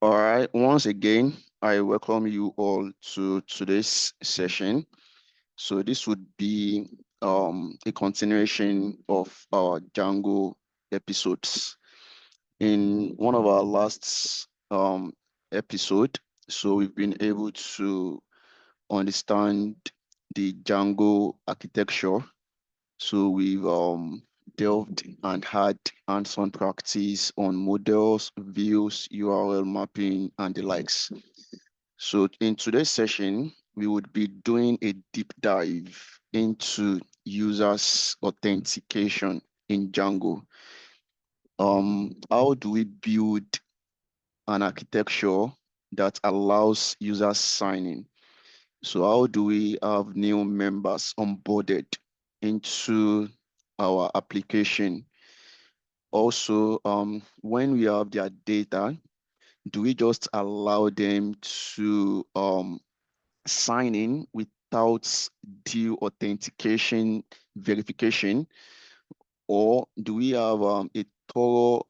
All right, once again, I welcome you all to today's session. So this would be a continuation of our Django episodes. In one of our last episode, so we've been able to understand the Django architecture. So we've delved and had hands-on practice on models, views, URL mapping, and the likes. So in today's session, we would be doing a deep dive into users authentication in Django. How do we build an architecture that allows users signing? So how do we have new members onboarded into our application? Also, when we have their data, do we just allow them to sign in without due authentication verification, or do we have a thorough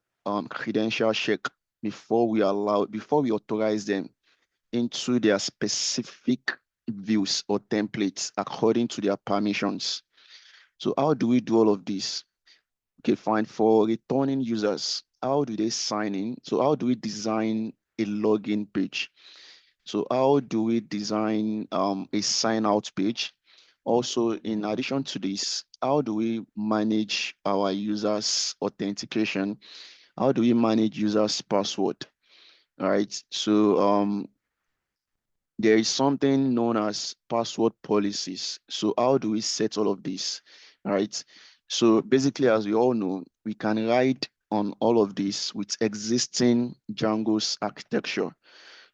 credential check before we authorize them into their specific views or templates according to their permissions? So how do we do all of this? Okay, fine. For returning users, how do they sign in? So how do we design a login page? So how do we design a sign out page? Also, in addition to this, how do we manage our users' authentication? How do we manage users' password? All right. So there is something known as password policies. So how do we set all of this? All right. So basically, as we all know, we can ride on all of this with existing Django's architecture.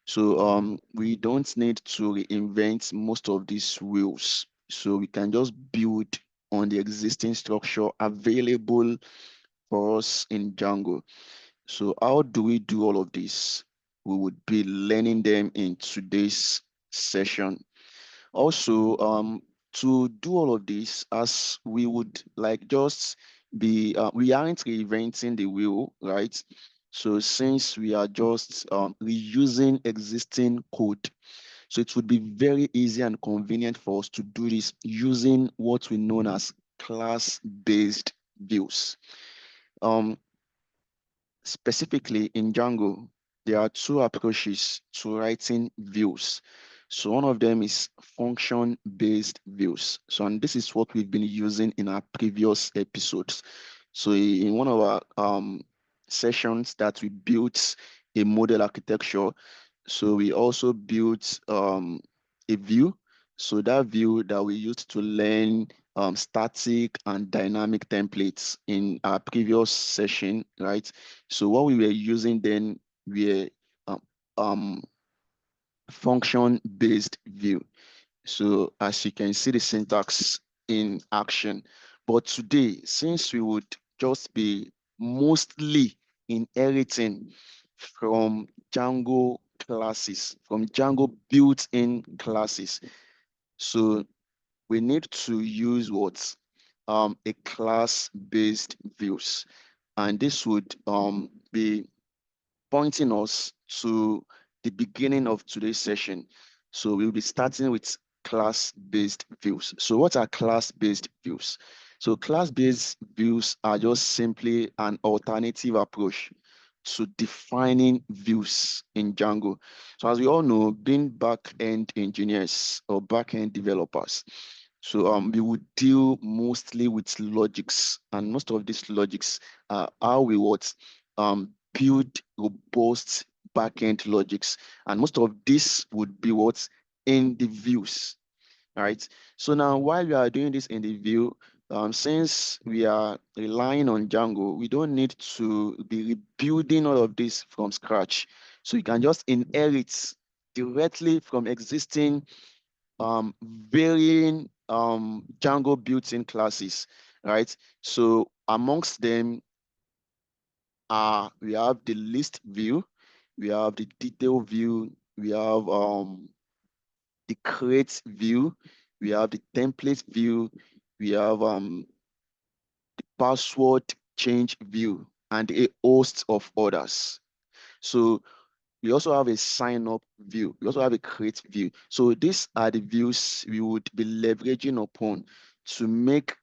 So we don't need to reinvent most of these rules. So we can just build on the existing structure available for us in Django. So how do we do all of this? We would be learning them in today's session. Also, to do all of this, as we would like just be, we aren't reinventing the wheel, right? So since we are just reusing existing code, so it would be very easy and convenient for us to do this using what we know as class-based views. Um, Specifically in Django, there are two approaches to writing views. So one of them is function-based views. So, and this is what we've been using in our previous episodes. So in one of our sessions that we built a model architecture, so we also built a view. So that view that we used to learn static and dynamic templates in our previous session, right? So what we were using then were um, um, function-based view. So as you can see the syntax in action. But today, since we would just be mostly inheriting from Django classes, from Django built-in classes, so we need to use what? A class-based views. And this would be pointing us to the beginning of today's session. So we'll be starting with class-based views. So what are class-based views? So class-based views are just simply an alternative approach to defining views in Django. So as we all know, being back-end engineers or back-end developers, so we would deal mostly with logics, and most of these logics are how we what build robust backend logics, and most of this would be what's in the views. All right. So now, while we are doing this in the view, since we are relying on Django, we don't need to be rebuilding all of this from scratch. So you can just inherit directly from existing varying Django built-in classes, right? So amongst them we have the list view, we have the detail view, we have the create view, we have the template view, we have the password change view, and a host of others. So We also have a sign up view. We also have a create view. So these are the views we would be leveraging upon to make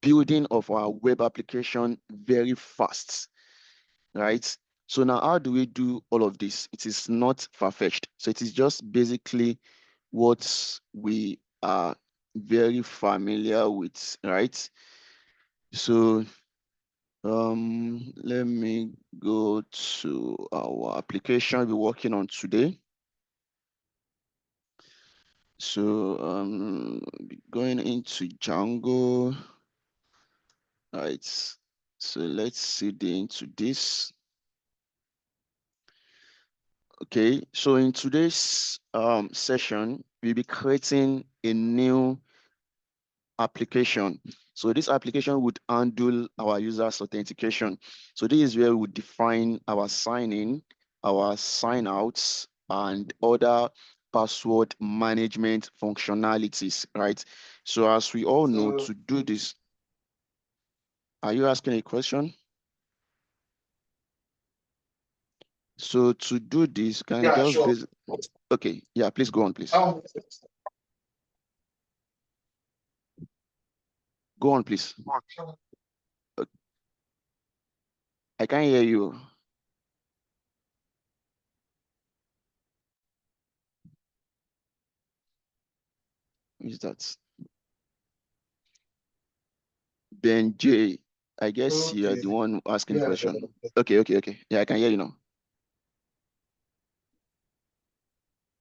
building of our web application very fast, right? So now how do we do all of this? It is not far-fetched. So it is just basically what we are very familiar with, right? So let me go to our application we're working on today. So going into Django, right? So let's see into this. Okay, so in today's session, we'll be creating a new application. So this application would handle our users' authentication. So this is where we would define our sign-in, our sign-outs, and other password management functionalities, right? So as we all know, to do this, are you asking a question? So to do this, can I just okay, yeah, please go on, please. Go on, please. I can't hear you. Is that Ben J? I guess you are the one asking question. Okay. Yeah, I can hear you now.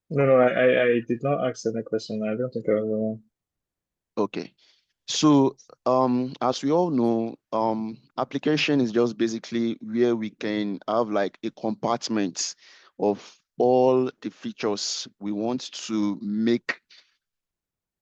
No, I did not ask any question. I don't think I was the one. Okay. So as we all know, application is just basically where we can have like a compartment of all the features we want to make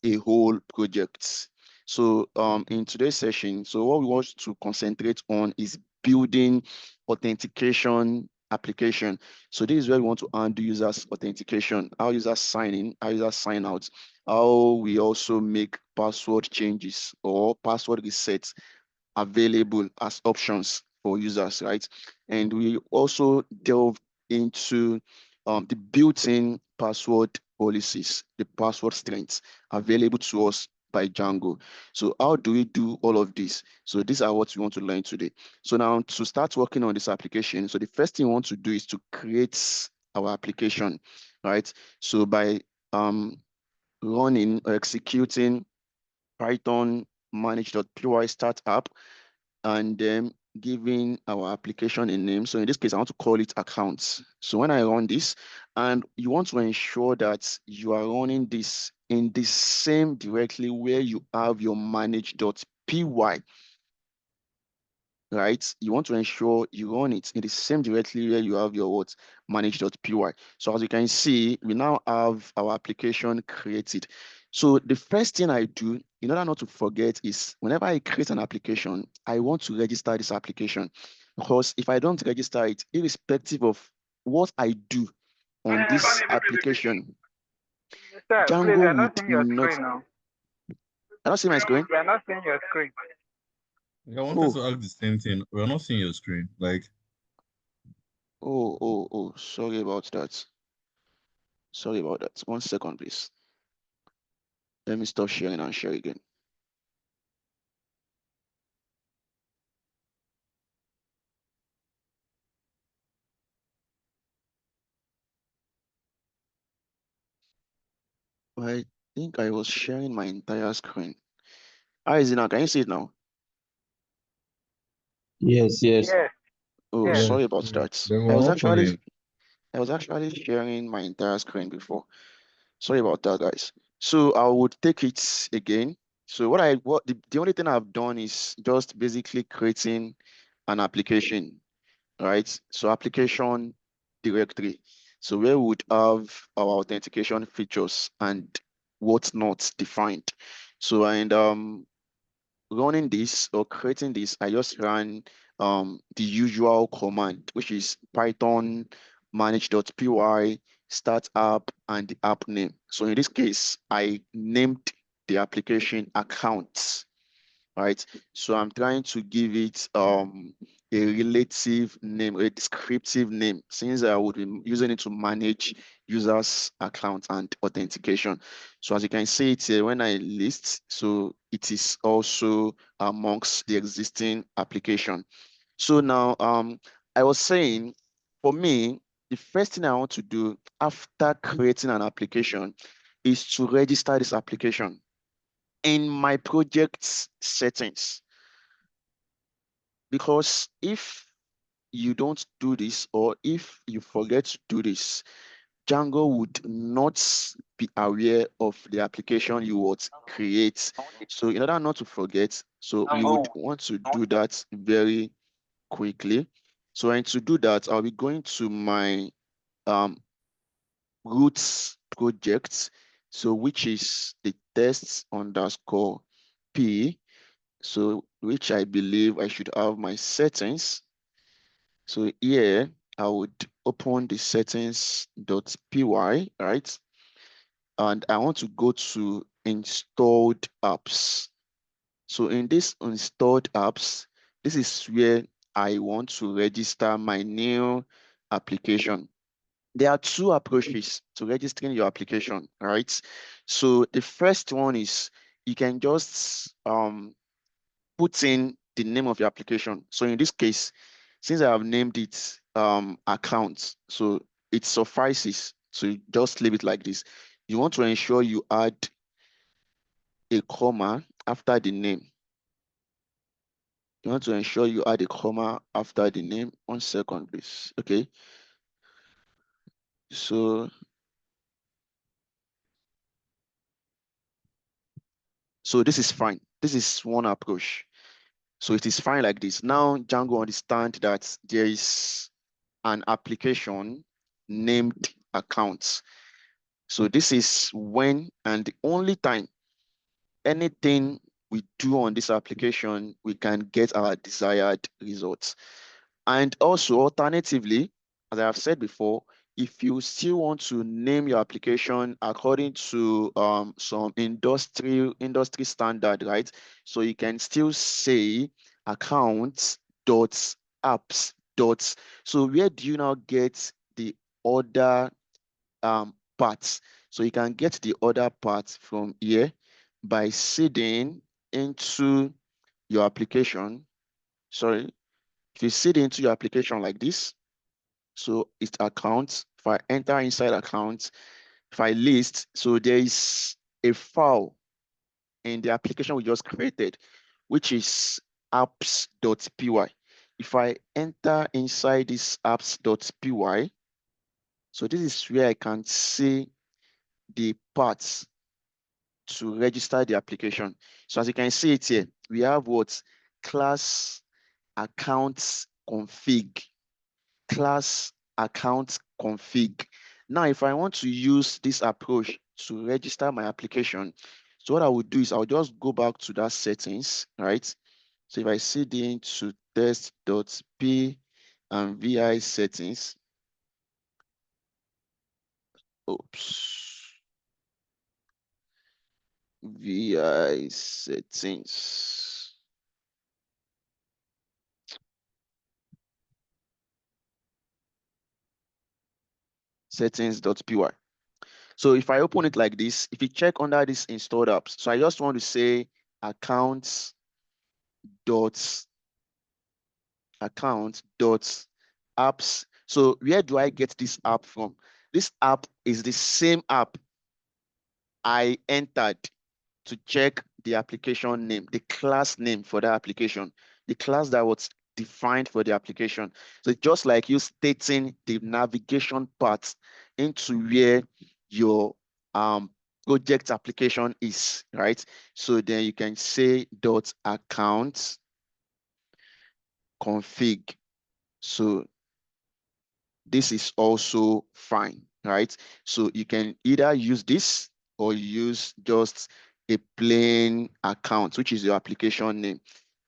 a whole project. So in today's session, so what we want to concentrate on is building authentication application. So this is where we want to undo users authentication, how users sign in, how users sign out, how we also make password changes or password resets available as options for users, right? And we also delve into the built-in password policies, the password strengths available to us by Django. So how do we do all of this? So these are what we want to learn today. So now to start working on this application, so the first thing we want to do is to create our application, right? So by running or executing Python manage.py startup and then giving our application a name. So in this case, I want to call it accounts. So when I run this, and you want to ensure that you are running this in the same directly where you have your manage.py, right? You want to ensure you run it in the same directly where you have your what manage.py. So as you can see, we now have our application created. So the first thing I do, in order not to forget, is whenever I create an application, I want to register this application. Because if I don't register it, irrespective of what I do on this application, Sir, please, we Django are not would seeing your not. screen now. I don't see my screen. We are not seeing your screen. I wanted to ask the same thing. We're not seeing your screen. Like, Oh, sorry about that. Sorry about that. 1 second, please. Let me stop sharing and share again. I think I was sharing my entire screen. How is it now? Can you see it now? Yes. Yes, Oh, yes. sorry about that. there I were was not actually calling. I was actually sharing my entire screen before. Sorry about that, guys. So I would take it again. So the only thing I've done is just basically creating an application, right? So application directory. So where we would have our authentication features and what's not defined. So and running this or creating this, I just ran the usual command, which is Python manage.py start app and the app name. So in this case, I named the application accounts, right? So I'm trying to give it a a relative name, a descriptive name, since I would be using it to manage users' account and authentication. So as you can see it here, when I list, so it is also amongst the existing application. So now, I was saying, for me, the first thing I want to do after creating an application is to register this application in my project's settings. Because if you don't do this, or if you forget to do this, Django would not be aware of the application you would create. So in order not to forget, so we would want to do that very quickly. So and to do that, I'll be going to my roots project, so which is the test_p, so which I believe I should have my settings. So here I would open the settings.py, right? And I want to go to installed apps. So in this installed apps, this is where I want to register my new application. There are two approaches to registering your application, right? So the first one is you can just put in the name of your application. So in this case, since I have named it account, so it suffices to just leave it like this. You want to ensure you add a comma after the name. You want to ensure you add a comma after the name. 1 second, please. Okay. So this is fine. This is one approach. So it is fine like this. Now Django understand that there is an application named account. So this is when and the only time anything we do on this application, we can get our desired results. And also alternatively, as I have said before, if you still want to name your application according to some industry standard, right? So you can still say accounts.apps. So where do you now get the other parts? So you can get the other parts from here by seeding into your application. Sorry, if you seed into your application like this, so it accounts. If I enter inside accounts, if I list, so there is a file in the application we just created, which is apps.py. If I enter inside this apps.py, so this is where I can see the parts to register the application. So as you can see it here, we have what? Class accounts config. Class account config. Now, if I want to use this approach to register my application, so what I would do is I'll just go back to that settings, right? So if I cd into test.p and vi settings, oops, vi settings. Settings.py. So if I open it like this, if you check under this installed apps, so I just want to say accounts dot apps. So where do I get this app from? This app is the same app I entered to check the application name, the class name for the application, the class that was defined for the application. So it's just like you stating the navigation path into where your project application is, right? So then you can say .account config. So this is also fine, right? So you can either use this or use just a plain account, which is your application name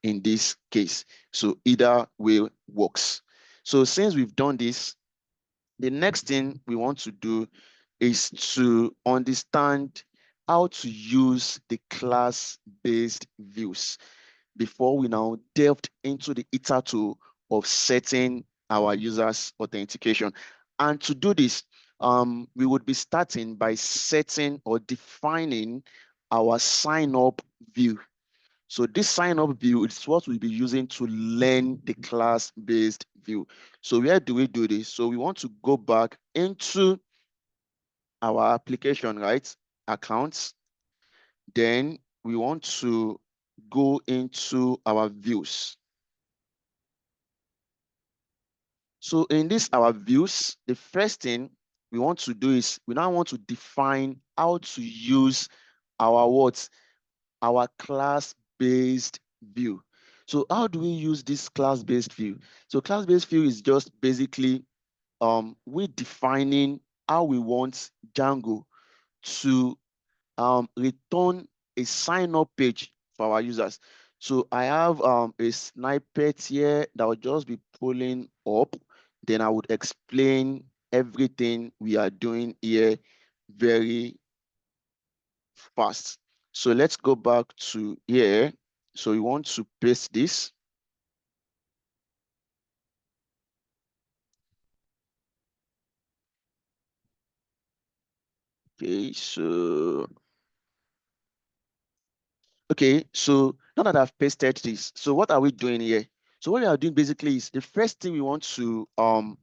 in this case. So either way works. So since we've done this, the next thing we want to do is to understand how to use the class-based views before we now delved into the iter to of setting our users' authentication. And to do this, we would be starting by setting or defining our sign-up view. So this sign-up view is what we'll be using to learn the class-based view. So where do we do this? So we want to go back into our application, right? Accounts. Then we want to go into our views. So in this, our views, the first thing we want to do is we now want to define how to use our what? Our class-based view. So how do we use this class-based view? So class-based view is just basically we defining how we want Django to return a sign-up page for our users. So I have a snippet here that will just be pulling up. Then I would explain everything we are doing here very fast. So let's go back to here. So we want to paste this. Okay, so now that I've pasted this, so what are we doing here? So what we are doing basically is the first thing we want to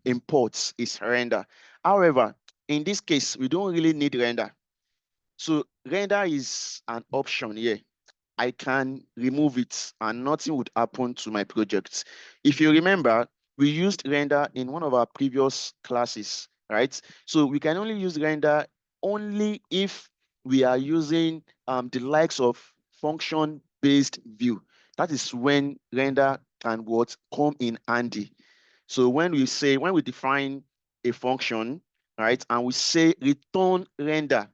import is render. However, in this case, we don't really need render. So render is an option here. I can remove it and nothing would happen to my project. If you remember, we used render in one of our previous classes, right? So we can only use render only if we are using the likes of function-based view. That is when render can come in handy. So when we define a function, right, and we say return render,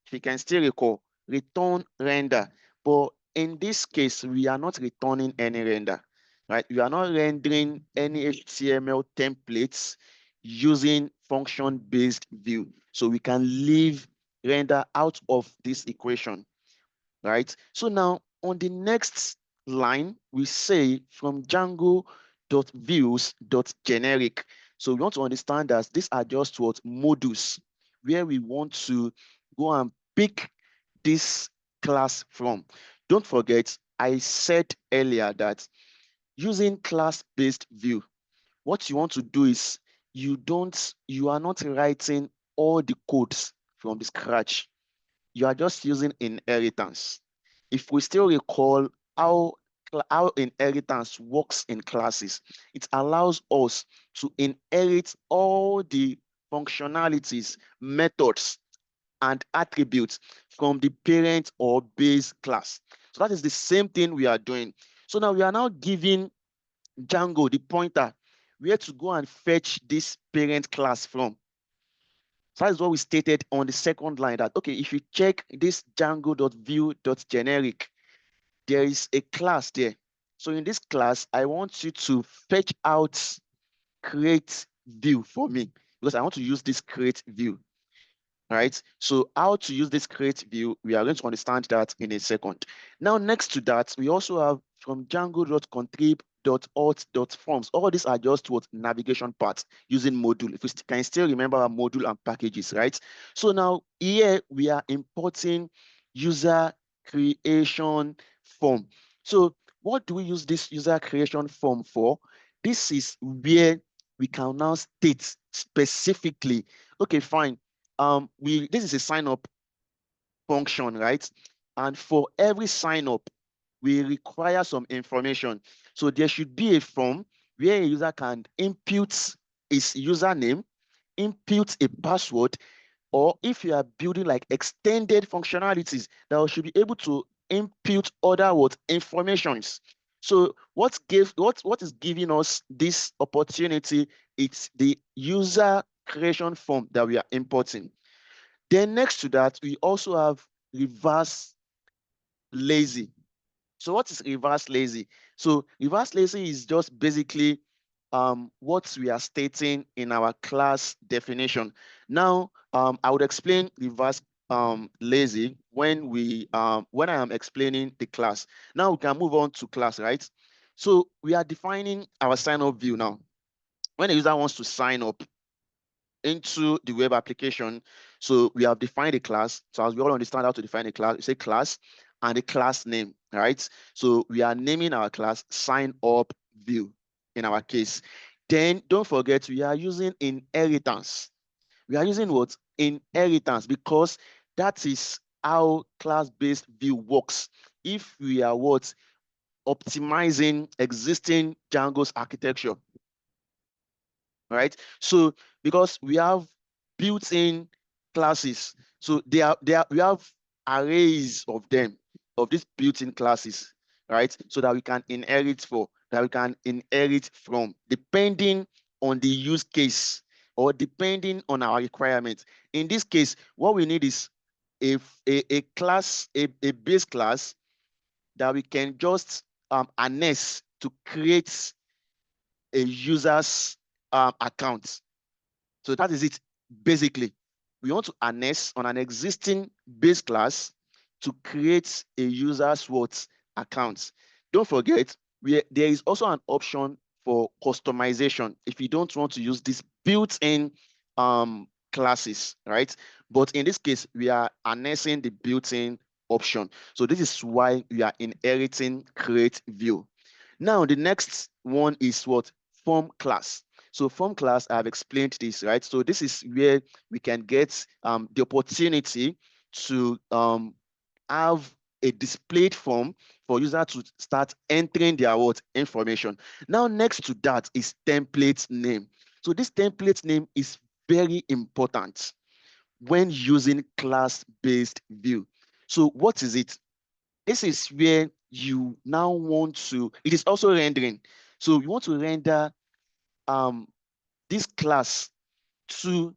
if you can still recall, return render. But in this case, we are not returning any render, right? We are not rendering any HTML templates using function-based view. So we can leave render out of this equation, right? So now on the next line, we say from Django.views.generic. So we want to understand that these are just what modules where we want to go and pick this class from. Don't forget, I said earlier that using class-based view, what you want to do is you are not writing all the codes from the scratch. You are just using inheritance. If we still recall how inheritance works in classes, it allows us to inherit all the functionalities, methods, and attributes from the parent or base class. So that is the same thing we are doing. So now we are now giving Django the pointer where to go and fetch this parent class from. So that is what we stated on the second line that, okay, if you check this Django.view.generic, there is a class there. So in this class, I want you to fetch out create view for me because I want to use this create view. Right? So how to use this create view, we are going to understand that in a second. Now, next to that, we also have from Django.contrib.auth.forms. All these are just what navigation parts using module. If we can still remember our module and packages, right? So now here we are importing user creation form. So what do we use this user creation form for? This is where we can now state specifically, okay, fine. This is a sign up function, right? And for every sign up, we require some information. So there should be a form where a user can input his username, input a password, or if you are building like extended functionalities, that should be able to input other informations. So what is giving us this opportunity? It's the user creation form that we are importing. Then next to that, we also have reverse lazy. So what is reverse lazy? So reverse lazy is just basically what we are stating in our class definition. Now, I would explain reverse lazy when I am explaining the class. Now we can move on to class, right? So we are defining our sign up view now. When a user wants to sign up into the web application, so we have defined a class. So as we all understand how to define a class, you say class and the class name, right? So we are naming our class sign up view in our case. Then don't forget we are using inheritance. We are using what? Inheritance, because that is how class-based view works. If we are what? Optimizing existing Django's architecture, right? So because we have built-in classes, so we have arrays of them, of these built-in classes, right? So that we can inherit from, depending on the use case or depending on our requirement. In this case, what we need is a class, a base class that we can just harness to create a user's account. So that is it. Basically, we want to harness on an existing base class to create a user's account. Don't forget, there is also an option for customization if you don't want to use this built-in classes, right? But in this case, we are harnessing the built-in option. So this is why we are inheriting create view. Now, the next one is what? Form class. So form class, I've explained this, right? So this is where we can get the opportunity to have a displayed form for user to start entering their information. Now, next to that is template name. So this template name is very important when using class-based view. So what is it? This is where you now want to, it is also rendering. So you want to render this class to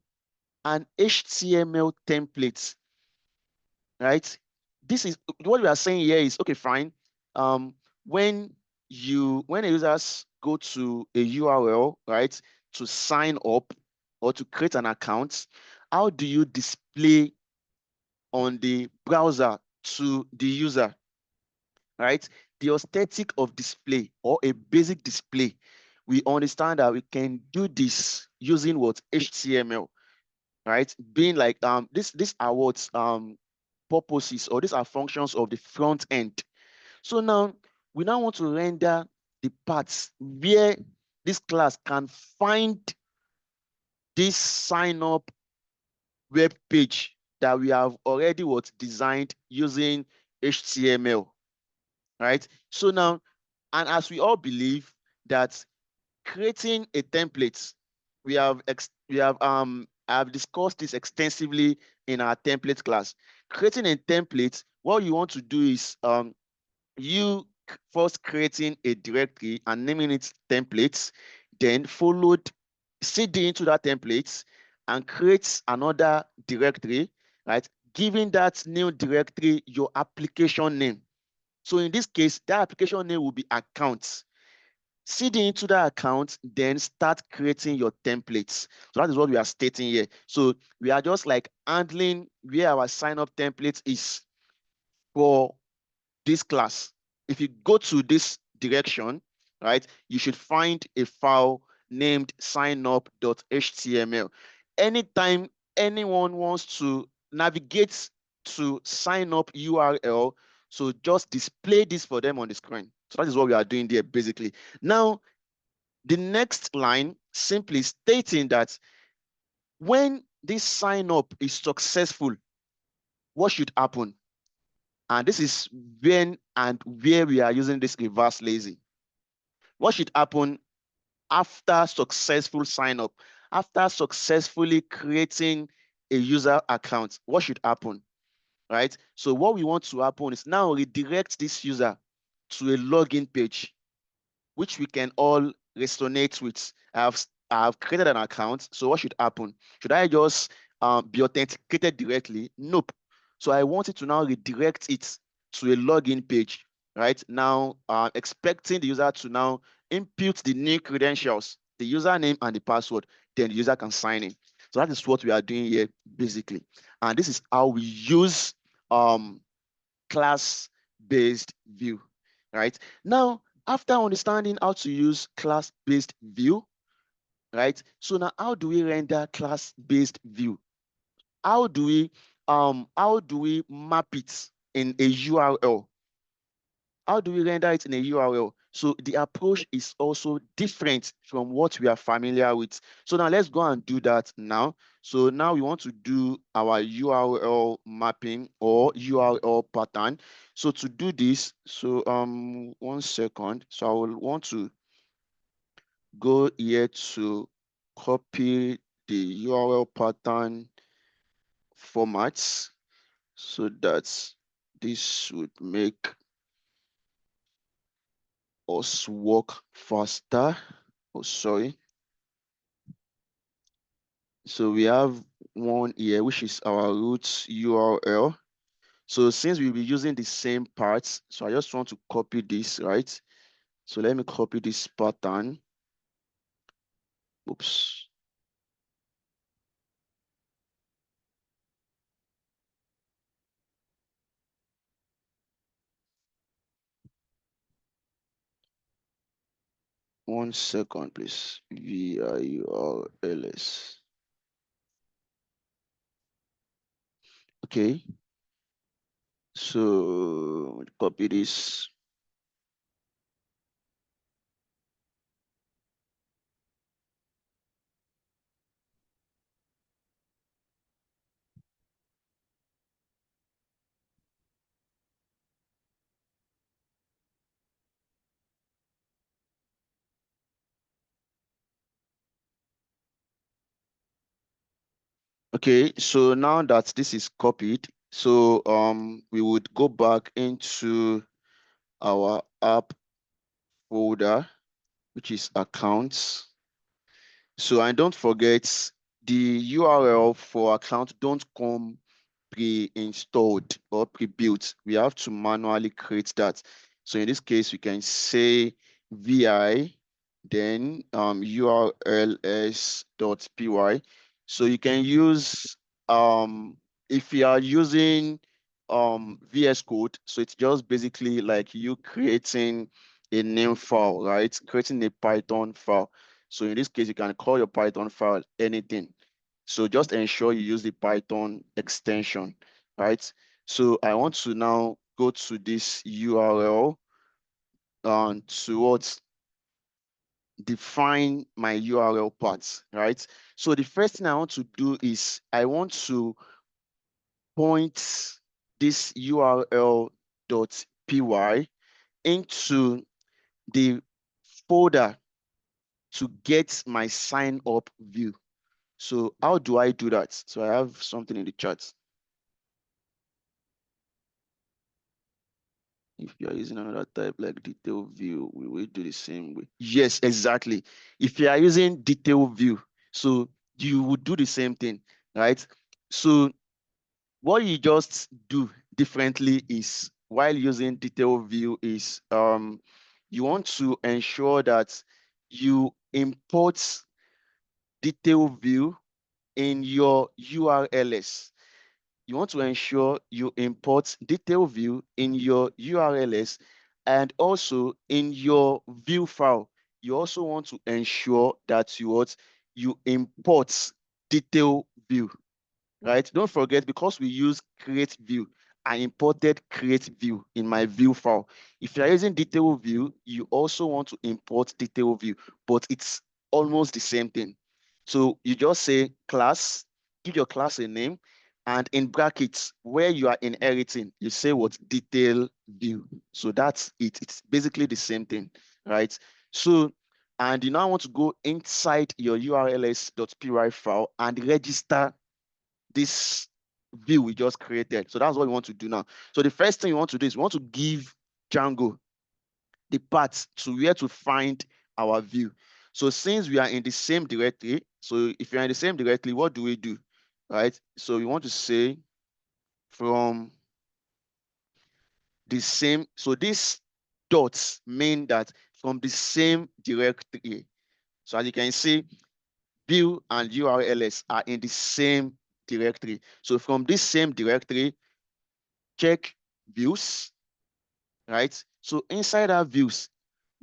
an HTML template, right? This is what we are saying here is, okay, fine. When a users go to a URL, right, to sign up or to create an account, how do you display on the browser to the user, right? The aesthetic of display or a basic display, we understand that we can do this using what? HTML, right? Being like these are what purposes, or these are functions of the front end. So now we now want to render the parts where this class can find this sign up web page that we have already designed using HTML, right? So now, and as we all believe that creating a template, I've discussed this extensively in our template class. Creating a template, what you want to do is you first creating a directory and naming it templates, then followed cd into that template and create another directory, right? Giving that new directory your application name. So in this case, that application name will be accounts. CD into that account, then start creating your templates. So that is what we are stating here. So we are just like handling where our sign up template is for this class. If you go to this direction, right, you should find a file named signup.html. Anytime anyone wants to navigate to sign up URL, so just display this for them on the screen. So that is what we are doing there basically. Now, the next line simply stating that when this sign up is successful, what should happen? And this is when and where we are using this reverse lazy. What should happen after successful sign up? After successfully creating a user account, what should happen, right? So what we want to happen is now redirect this user to a login page, which we can all resonate with. I've created an account, so what should happen? Should I just be authenticated directly? Nope. So I want it to now redirect it to a login page, right? Now, expecting the user to now input the new credentials, the username and the password, then the user can sign in. So that is what we are doing here, basically. And this is how we use class-based view, right? Now, After understanding how to use class-based view, right? So now how do we render class-based view? How do we map it in a URL? How do we render it in a URL? So the approach is also different from what we are familiar with. So now let's go and do that now. So now we want to do our URL mapping or URL pattern. So to do this, so 1 second. So I will want to go here to copy the URL pattern formats so that this would make us work faster. Oh, sorry. So we have one here, which is our root URL. So since we'll be using the same parts, so I just want to copy this, right? So let me copy this pattern. Oops. One second, please. VIURLS. Okay. So copy this. Okay, so now that this is copied, so we would go back into our app folder, which is accounts. So, and don't forget the URL for account don't come pre-installed or pre-built. We have to manually create that. So in this case, we can say vi, then urls.py. So you can use if you are using VS Code, so it's just basically like you creating a name file, right? Creating a Python file. So in this case, you can call your Python file anything. So just ensure you use the Python extension, right? So I want to now go to this URL towards define my URL path, right? So the first thing I want to do is I want to point this URL.py into the folder to get my sign up view. So how do I do that? So I have something in the chat. If you are using another type like detail view, we will do the same way. Yes, exactly. If you are using detail view, so you would do the same thing, right? So what you just do differently is while using detail view is you want to ensure that you import detail view in your URLs. You want to ensure you import detail view in your URLs and also in your view file. You also want to ensure that you import detail view, right? Don't forget, because we use create view, I imported create view in my view file. If you're using detail view, you also want to import detail view, but it's almost the same thing. So you just say class, give your class a name, and in brackets where you are inheriting, you say what detail view. So that's it. It's basically the same thing, right? So, and you now want to go inside your urls.py file and register this view we just created. So that's what we want to do now. So the first thing you want to do is we want to give Django the path to where to find our view. So since we are in the same directory, so if you're in the same directory, what do we do? Right? So we want to say from the same, so these dots mean that from the same directory. So as you can see, view and URLs are in the same directory. So from this same directory, check views, right? So inside our views,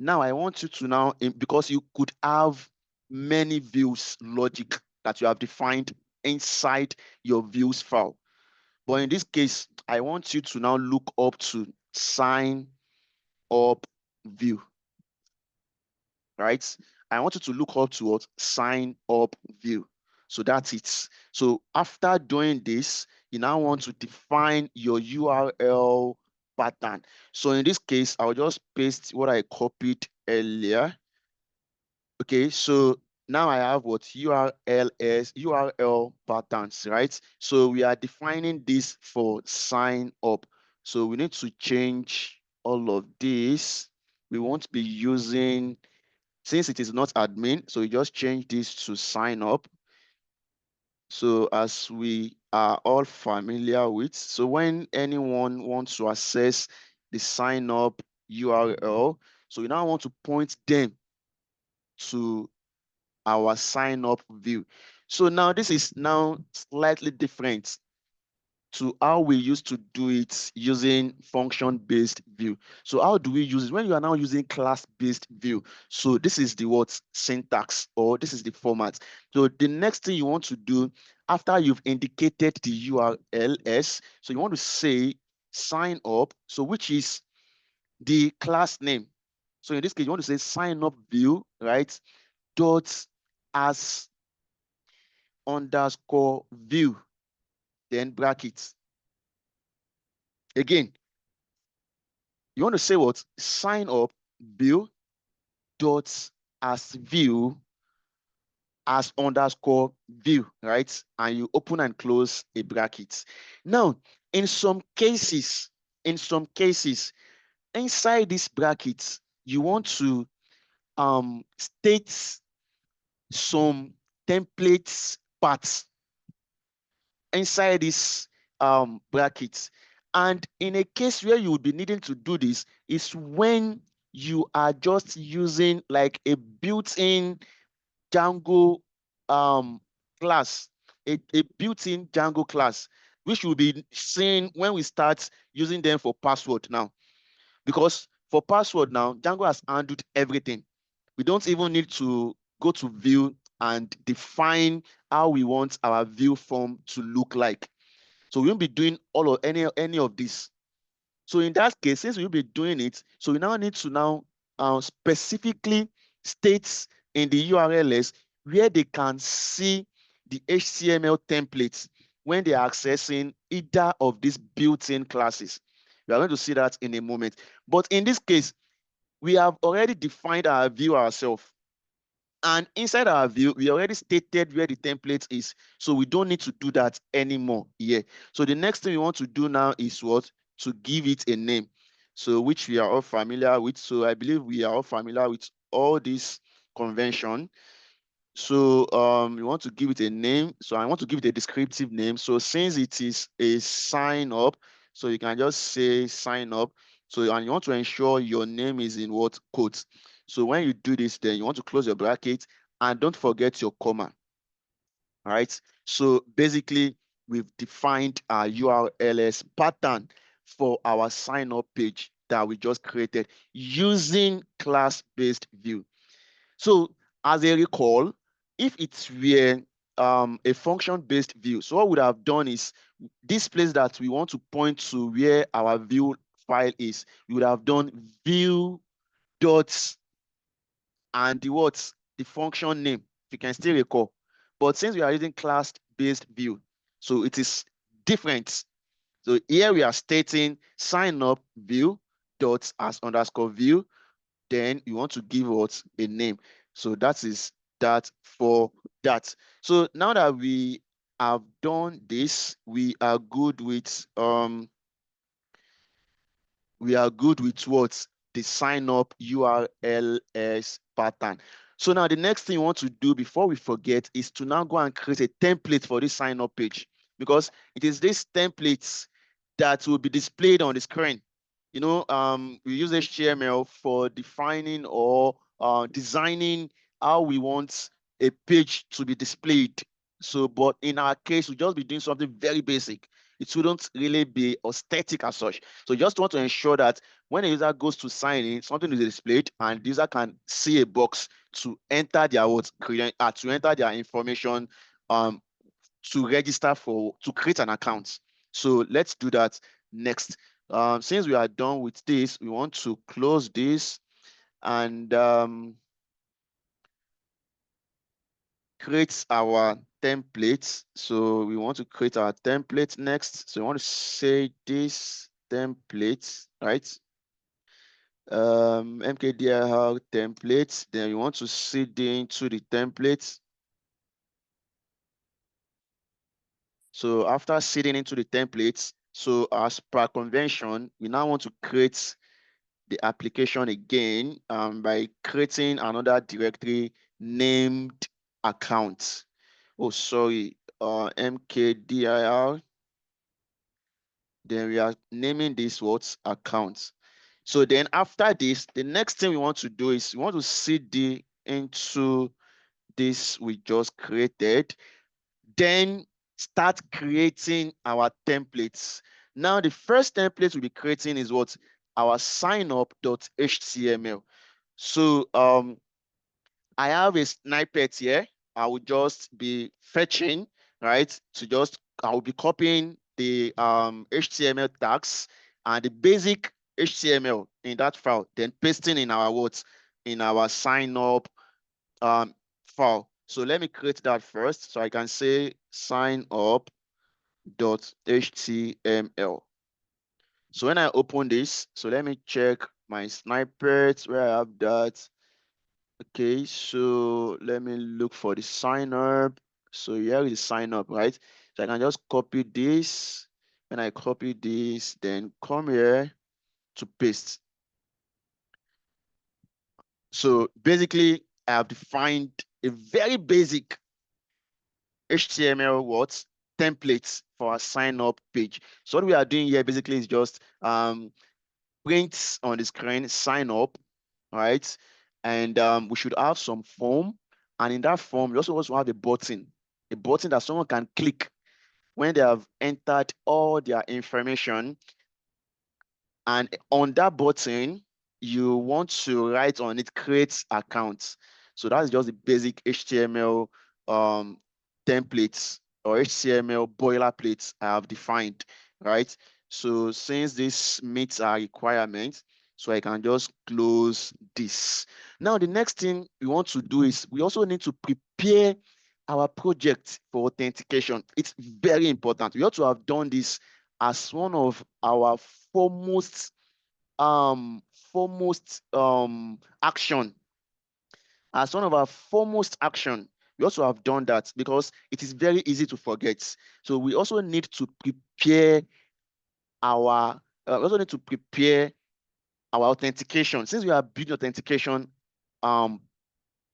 Now I want you to now, because you could have many views logic that you have defined inside your views file. But in this case, I want you to now look up to sign up view, right? I want you to look up to what? Sign up view. So that's it. So after doing this, you now want to define your URL pattern. So in this case, I'll just paste what I copied earlier. Okay, so now I have what URL patterns, right? So we are defining this for sign up. So we need to change all of this. We won't be using, since it is not admin, so we just change this to sign up. So as we are all familiar with, so when anyone wants to access the sign up URL, so we now want to point them to our sign up view. So now this is now slightly different to how we used to do it using function-based view. So how do we use it when you are now using class-based view? So this is the what syntax, or this is the format. So the next thing you want to do after you've indicated the URLs, so you want to say sign up, so which is the class name. So in this case, you want to say sign up view, right? Dot as underscore view, then brackets. Again, you want to say what? Sign up view dot as view as underscore view, right? And you open and close a bracket. Now, in some cases, inside this bracket, you want to state some templates parts inside this bracket. And in a case where you would be needing to do this is when you are just using like a built-in Django class, a built-in Django class, which you'll be seeing when we start using them for password now. Because for password now, Django has handled everything. We don't even need to go to view and define how we want our view form to look like. So we won't be doing all of any of this. So in that case, since we'll be doing it, so we now need to now specifically state in the URLs where they can see the HTML templates when they are accessing either of these built-in classes. We are going to see that in a moment. But in this case, we have already defined our view ourselves. And inside our view, we already stated where the template is. So we don't need to do that anymore here. So the next thing we want to do now is what? To give it a name. So which we are all familiar with. So I believe we are all familiar with all this convention. So we want to give it a name. So I want to give it a descriptive name. So since it is a sign up, so you can just say sign up. So and you want to ensure your name is in what quotes. So when you do this, then you want to close your bracket and don't forget your comma. All right. So basically, we've defined our URLs pattern for our sign up page that we just created using class-based view. So as a recall, if it were a function-based view, so what we would have done is this place that we want to point to where our view file is, we would have done view dot and the function name, if you can still recall. But since we are using class-based view, so it is different. So here we are stating sign up view dot as underscore view, then you want to give what a name. So that is that for that. So now that we have done this, we are good with what? The sign up URLs pattern. So now the next thing you want to do before we forget is to now go and create a template for this sign up page, because it is these templates that will be displayed on the screen. You know, we use HTML for defining or designing how we want a page to be displayed. So, but in our case, we'll just be doing something very basic. it wouldn't really be aesthetic as such. So you just want to ensure that when a user goes to sign in, something is displayed and the user can see a box to enter their to enter their information to register to create an account. So let's do that next. Since we are done with this, we want to close this and create our template. So we want to create our template next. So we want to say this template, right? mkdir template. Then we want to seed into the template. So after seeding into the templates, so as per convention, we now want to create the application again by creating another directory named account. Oh, sorry, mkdir. Then we are naming this what account. So then after this, the next thing we want to do is we want to cd into this we just created, then start creating our templates. Now, the first template we'll be creating is what? Our signup.html. So I have a snippet here. I will just be fetching, right? I will be copying the HTML tags and the basic HTML in that file, then pasting in our what? In our sign up file. So let me create that first. So I can say sign up.html. So when I open this, so let me check my snippet where I have that. Okay, so let me look for the sign up. So here is the sign up, right? So I can just copy this. When I copy this, then come here to paste. So basically, I have defined a very basic HTML what templates for our sign up page. So what we are doing here basically is just print on the screen sign up, right? And we should have some form, and in that form we also have a button that someone can click when they have entered all their information. And on that button, you want to write on it, create accounts. So that's just the basic HTML templates or HTML boilerplates I have defined, right? So since this meets our requirements, so I can just close this. Now, the next thing we want to do is we also need to prepare our project for authentication. It's very important. We ought to have done this as one of our foremost action. As one of our foremost action, we also have done that because it is very easy to forget. So we also need to prepare our authentication. Since we are building authentication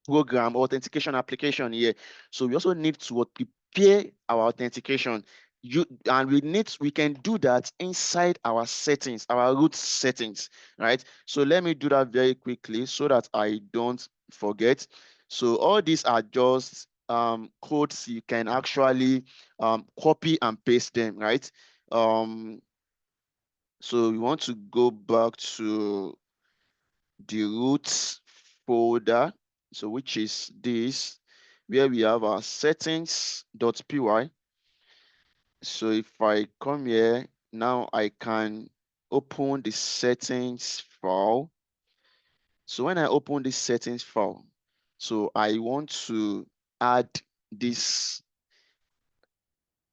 program or authentication application here, so we also need to prepare our authentication. We can do that inside our settings, our root settings, right? So let me do that very quickly so that I don't forget. So all these are just codes you can actually copy and paste them, right? So we want to go back to the root folder, so which is this, where we have our settings.py. So if I come here, now I can open the settings file. So when I open this settings file, so I want to add this,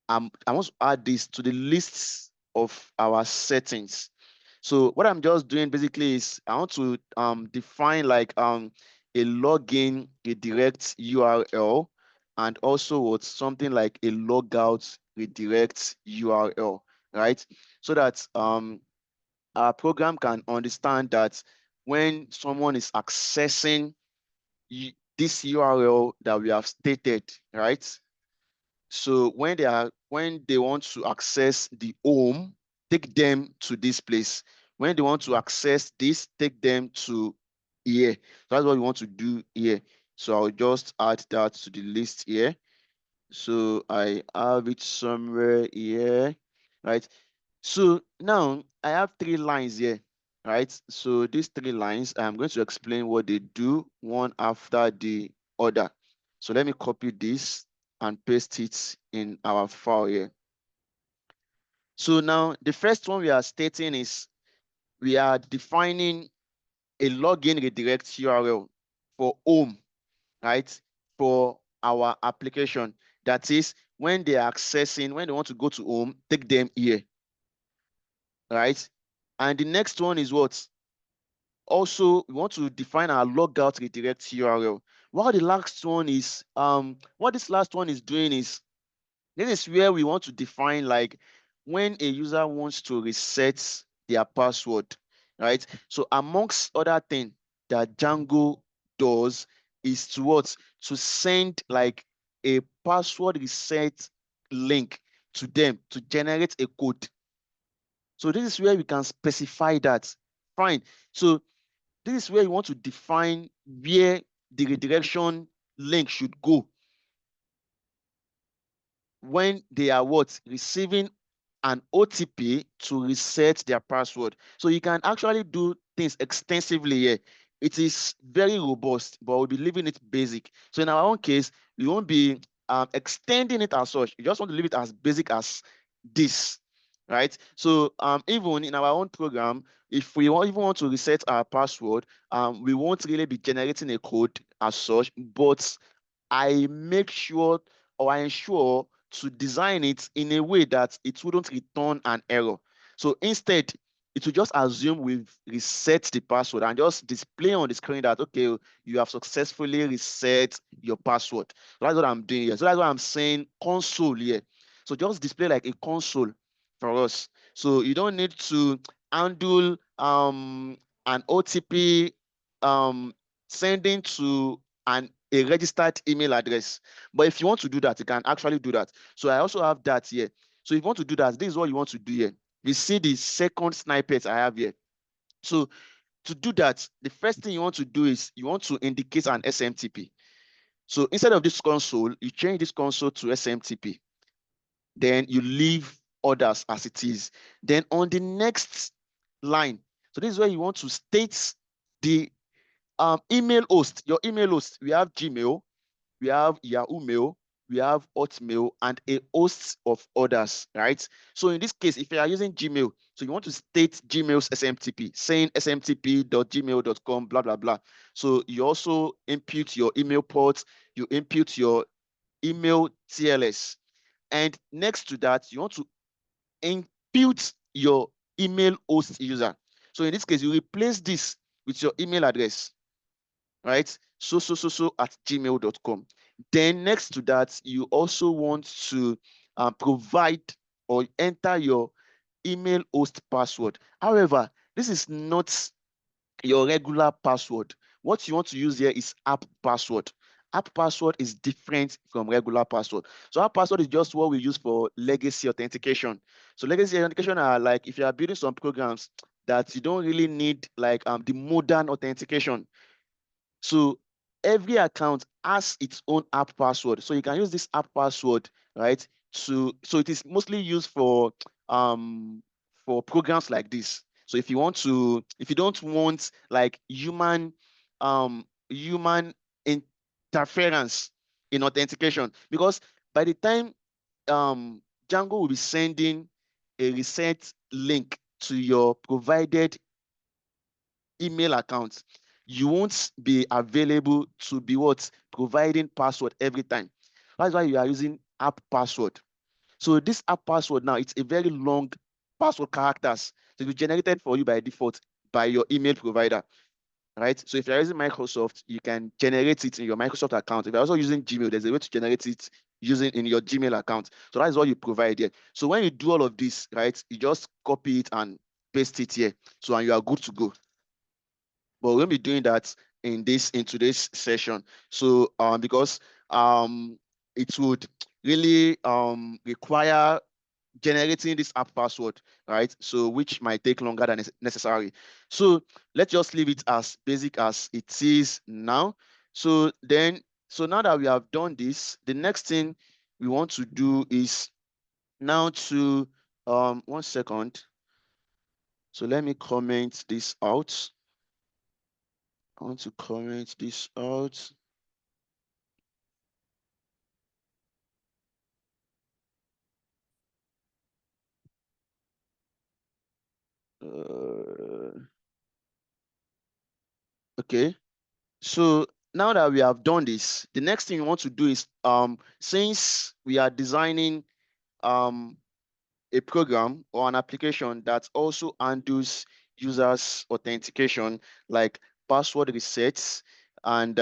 I want to add this to the list of our settings. So what I'm just doing basically is I want to define like a login, a direct URL, and also what's something like a logout redirect URL, right? So that our program can understand that when someone is accessing this URL that we have stated, right? So when they want to access the home, take them to this place. When they want to access this, take them to here. That's what we want to do here. So I'll just add that to the list here. So I have it somewhere here. right? So now I have 3 lines here, right? So these 3 lines, I'm going to explain what they do one after the other. So let me copy this and paste it in our file here. So now the first one we are stating is we are defining a login redirect URL for home, right? For our application. That is when they are accessing, when they want to go to home, take them here, right? And the next one is what? Also, we want to define our logout redirect URL. While the last one is, what this last one is doing is, this is where we want to define like when a user wants to reset their password, right? So amongst other things that Django does is to what? To send like a password reset link to them to generate a code. So this is where we can specify that. Fine. So this is where you want to define where the redirection link should go when they are what? Receiving an OTP to reset their password. So you can actually do things extensively here. It is very robust, but we'll be leaving it basic. So in our own case, we won't be extending it as such. You just want to leave it as basic as this, right? So even in our own program, if we even want to reset our password, we won't really be generating a code as such, but I make sure or I ensure to design it in a way that it wouldn't return an error. So instead, it will just assume we've reset the password and just display on the screen that, okay, you have successfully reset your password. So that's what I'm doing here. So that's what I'm saying console here. So just display like a console for us. So you don't need to handle an OTP sending to a registered email address. But if you want to do that, you can actually do that. So I also have that here. So if you want to do that, this is what you want to do here. You see the second snippet I have here. So to do that, the first thing you want to do is you want to indicate an SMTP. So instead of this console, you change this console to SMTP. Then you leave others as it is. Then on the next line, so this is where you want to state the email host, your email host. We have Gmail, we have Yahoo Mail, we have Hotmail, and a host of others, right? So in this case, if you are using Gmail, so you want to state Gmail's SMTP, saying smtp.gmail.com, blah, blah, blah. So you also input your email port, you input your email TLS. And next to that, you want to input your email host user. So in this case, you replace this with your email address, right? So at gmail.com. Then next to that, you also want to provide or enter your email host password. However, this is not your regular password. What you want to use here is app password. App password is different from regular password. So app password is just what we use for legacy authentication. So legacy authentication are like if you are building some programs that you don't really need like the modern authentication. So every account has its own app password. So you can use this app password, right? So it is mostly used for programs like this. So if you don't want like human interference in authentication, because by the time Django will be sending a reset link to your provided email account, you won't be available to be what? Providing password every time. That's why you are using app password. So this app password now, it's a very long password characters. So it's generated for you by default by your email provider, right? So if you're using Microsoft, you can generate it in your Microsoft account. If you're also using Gmail, there's a way to generate it using in your Gmail account. So that is what you provide here. So when you do all of this, right, you just copy it and paste it here. So and you are good to go. But we're going to be doing that in today's session. So because it would really require generating this app password, right? So which might take longer than necessary. So let's just leave it as basic as it is now. So now that we have done this, the next thing we want to do is now to 1 second. So let me comment this out. I want to comment this out. Okay. So now that we have done this, the next thing we want to do is since we are designing a program or an application that also handles users authentication, like password resets and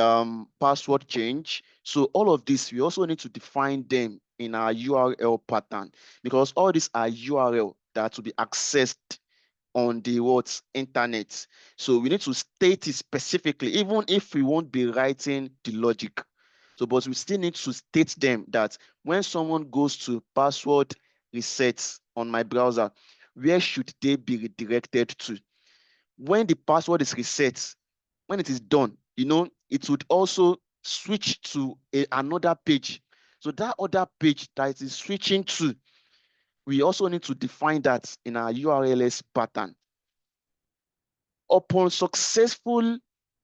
password change. So all of this, we also need to define them in our URL pattern, because all these are URL that will be accessed on the internet. So we need to state it specifically, even if we won't be writing the logic. So, but we still need to state them that when someone goes to password resets on my browser, where should they be redirected to? When the password is reset, when it is done, it would also switch to another page. So that other page that it is switching to, we also need to define that in our URLs pattern. Upon successful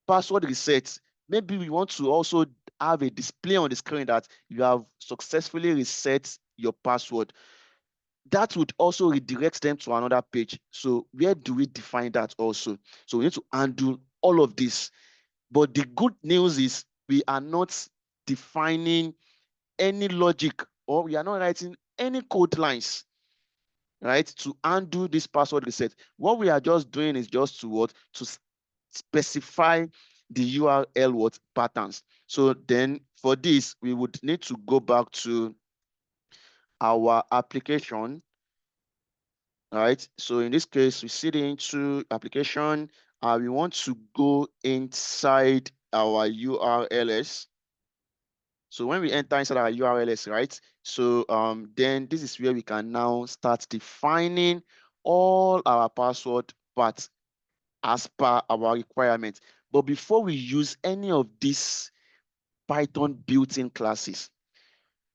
password reset, maybe we want to also have a display on the screen that you have successfully reset your password. That would also redirect them to another page. So where do we define that also? So we need to undo all of this. But the good news is we are not defining any logic, or we are not writing any code lines, right, to undo this password reset. What we are just doing is just to specify the URL patterns. So then for this, we would need to go back to our application. All right. So in this case, we see the into application. We want to go inside our URLs. So when we enter inside our URLs, right? So then this is where we can now start defining all our password paths as per our requirement. But before we use any of these Python built-in classes,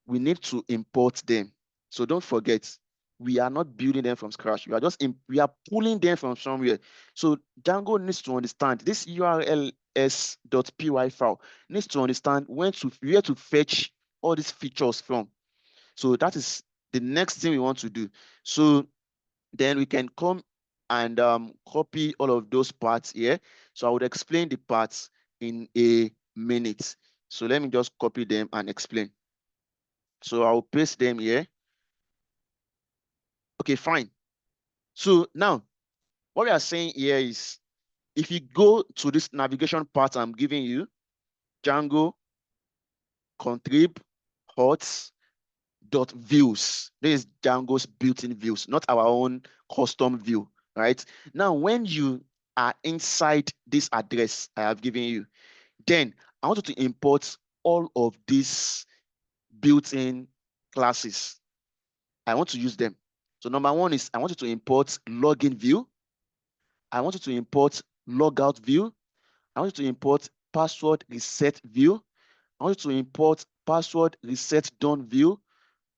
we need to import them. So don't forget, we are not building them from scratch. We are pulling them from somewhere. So Django needs to understand this urls.py file needs to understand where to fetch all these features from. So that is the next thing we want to do. So then we can come and copy all of those parts here. So I would explain the parts in a minute. So let me just copy them and explain. So I'll paste them here. Okay, fine. So now what we are saying here is, if you go to this navigation part I'm giving you, Django contrib hots dot views. This is Django's built-in views, not our own custom view, right? Now, when you are inside this address I have given you, then I want you to import all of these built-in classes. I want to use them. So number one is I want you to import login view. I want you to import logout view. I want you to import password reset view. I want you to import password reset done view,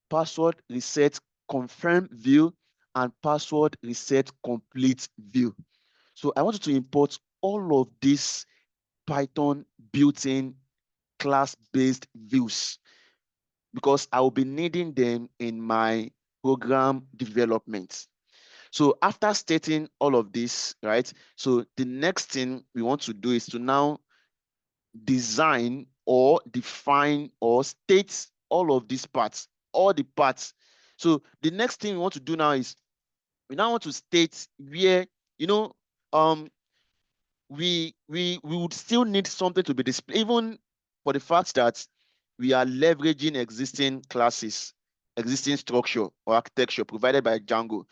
password reset confirm view, and password reset complete view. So I want you to import all of these Python built-in class-based views, because I will be needing them in my program development. So after stating all of this, right? So the next thing we want to do is to now design or define or state all of these parts, all the parts. So the next thing we want to do now is we now want to state where, we would still need something to be displayed, even for the fact that we are leveraging existing classes, existing structure or architecture provided by Django.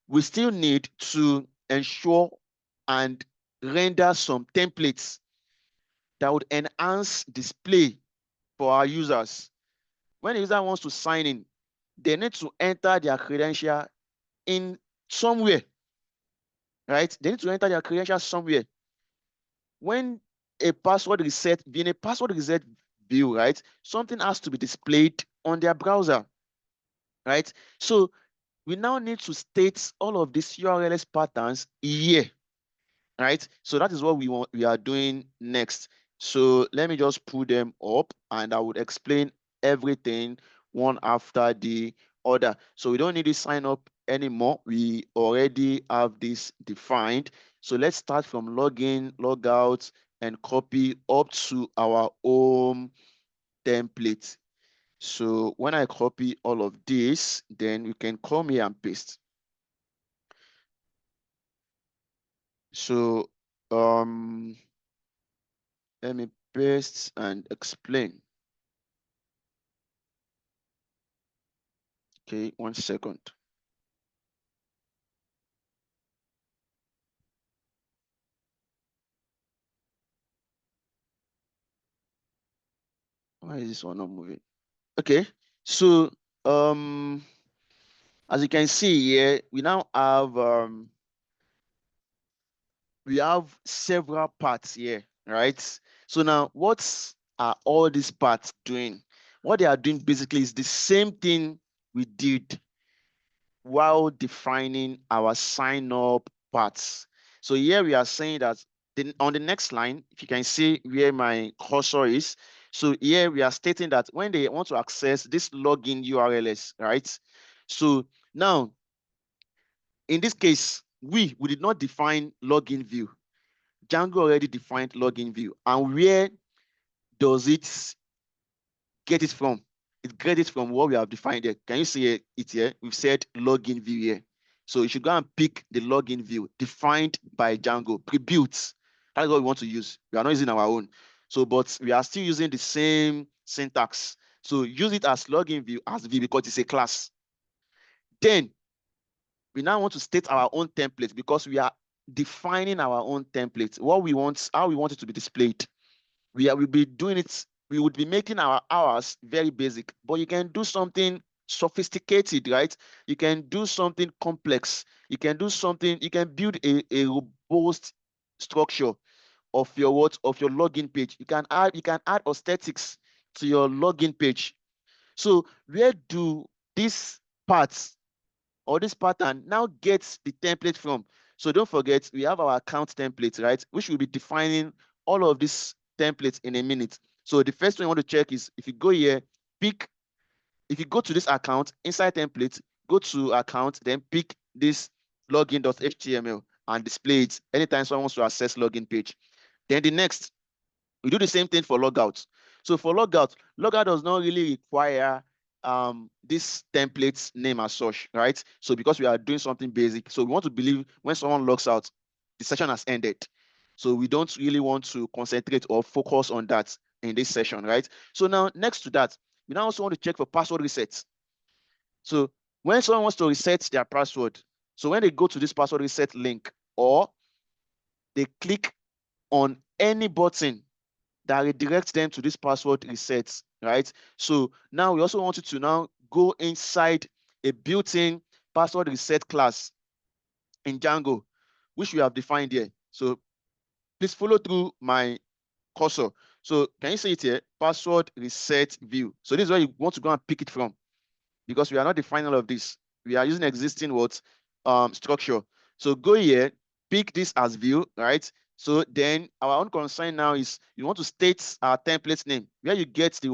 We still need to ensure and render some templates that would enhance display for our users. When the user wants to sign in, they need to enter their credential in somewhere, right? They need to enter their credentials somewhere. When a password reset, being a password reset view, right? Something has to be displayed on their browser, right? So we now need to state all of these URLs patterns here, right? So that is what we are doing next. So let me just pull them up and I would explain everything one after the other. So we don't need to sign up anymore. We already have this defined. So let's start from login, logout, and copy up to our home template. So when I copy all of this, then we can come here and paste. So let me paste and explain. Okay, 1 second. Why is this one not moving? Okay, so as you can see here, we now have several parts here, right? So now what are all these parts doing? What they are doing basically is the same thing we did while defining our sign up parts. So here we are saying that on the next line, if you can see where my cursor is, so here we are stating that when they want to access this login URLs, right? So now, in this case, we did not define login view. Django already defined login view. And where does it get it from? It gets it from what we have defined here. Can you see it here? We've said login view here. So you should go and pick the login view defined by Django, pre-built. That's what we want to use. We are not using our own. So, but we are still using the same syntax. So use it as login view as view because it's a class. Then we now want to state our own template because we are defining our own template. What we want, how we want it to be displayed. We'll be doing it. We would be making our hours very basic, but you can do something sophisticated, right? You can do something complex. You can do something, you can build a robust structure of your login page. You can add aesthetics to your login page. So where do these parts or this pattern now gets the template from? So don't forget, we have our account template, right? Which will be defining all of these templates in a minute. So the first thing you want to check is if you go here, if you go to this account, inside template, go to account, then pick this login.html and display it anytime someone wants to access login page. Then the next, we do the same thing for logout. So for logout does not really require this template's name as such, right? So because we are doing something basic, so we want to believe when someone logs out, the session has ended. So we don't really want to concentrate or focus on that in this session, right? So now next to that, we now also want to check for password resets. So when someone wants to reset their password, so when they go to this password reset link or they click on any button that redirects them to this password reset, right? So now we also want you to now go inside a built-in password reset class in Django, which we have defined here. So please follow through my cursor. So can you see it here? Password reset view. So this is where you want to go and pick it from because we are not defining all of this. We are using existing structure. So go here, pick this as view, right? So then our own concern now is you want to state our template name, where you get the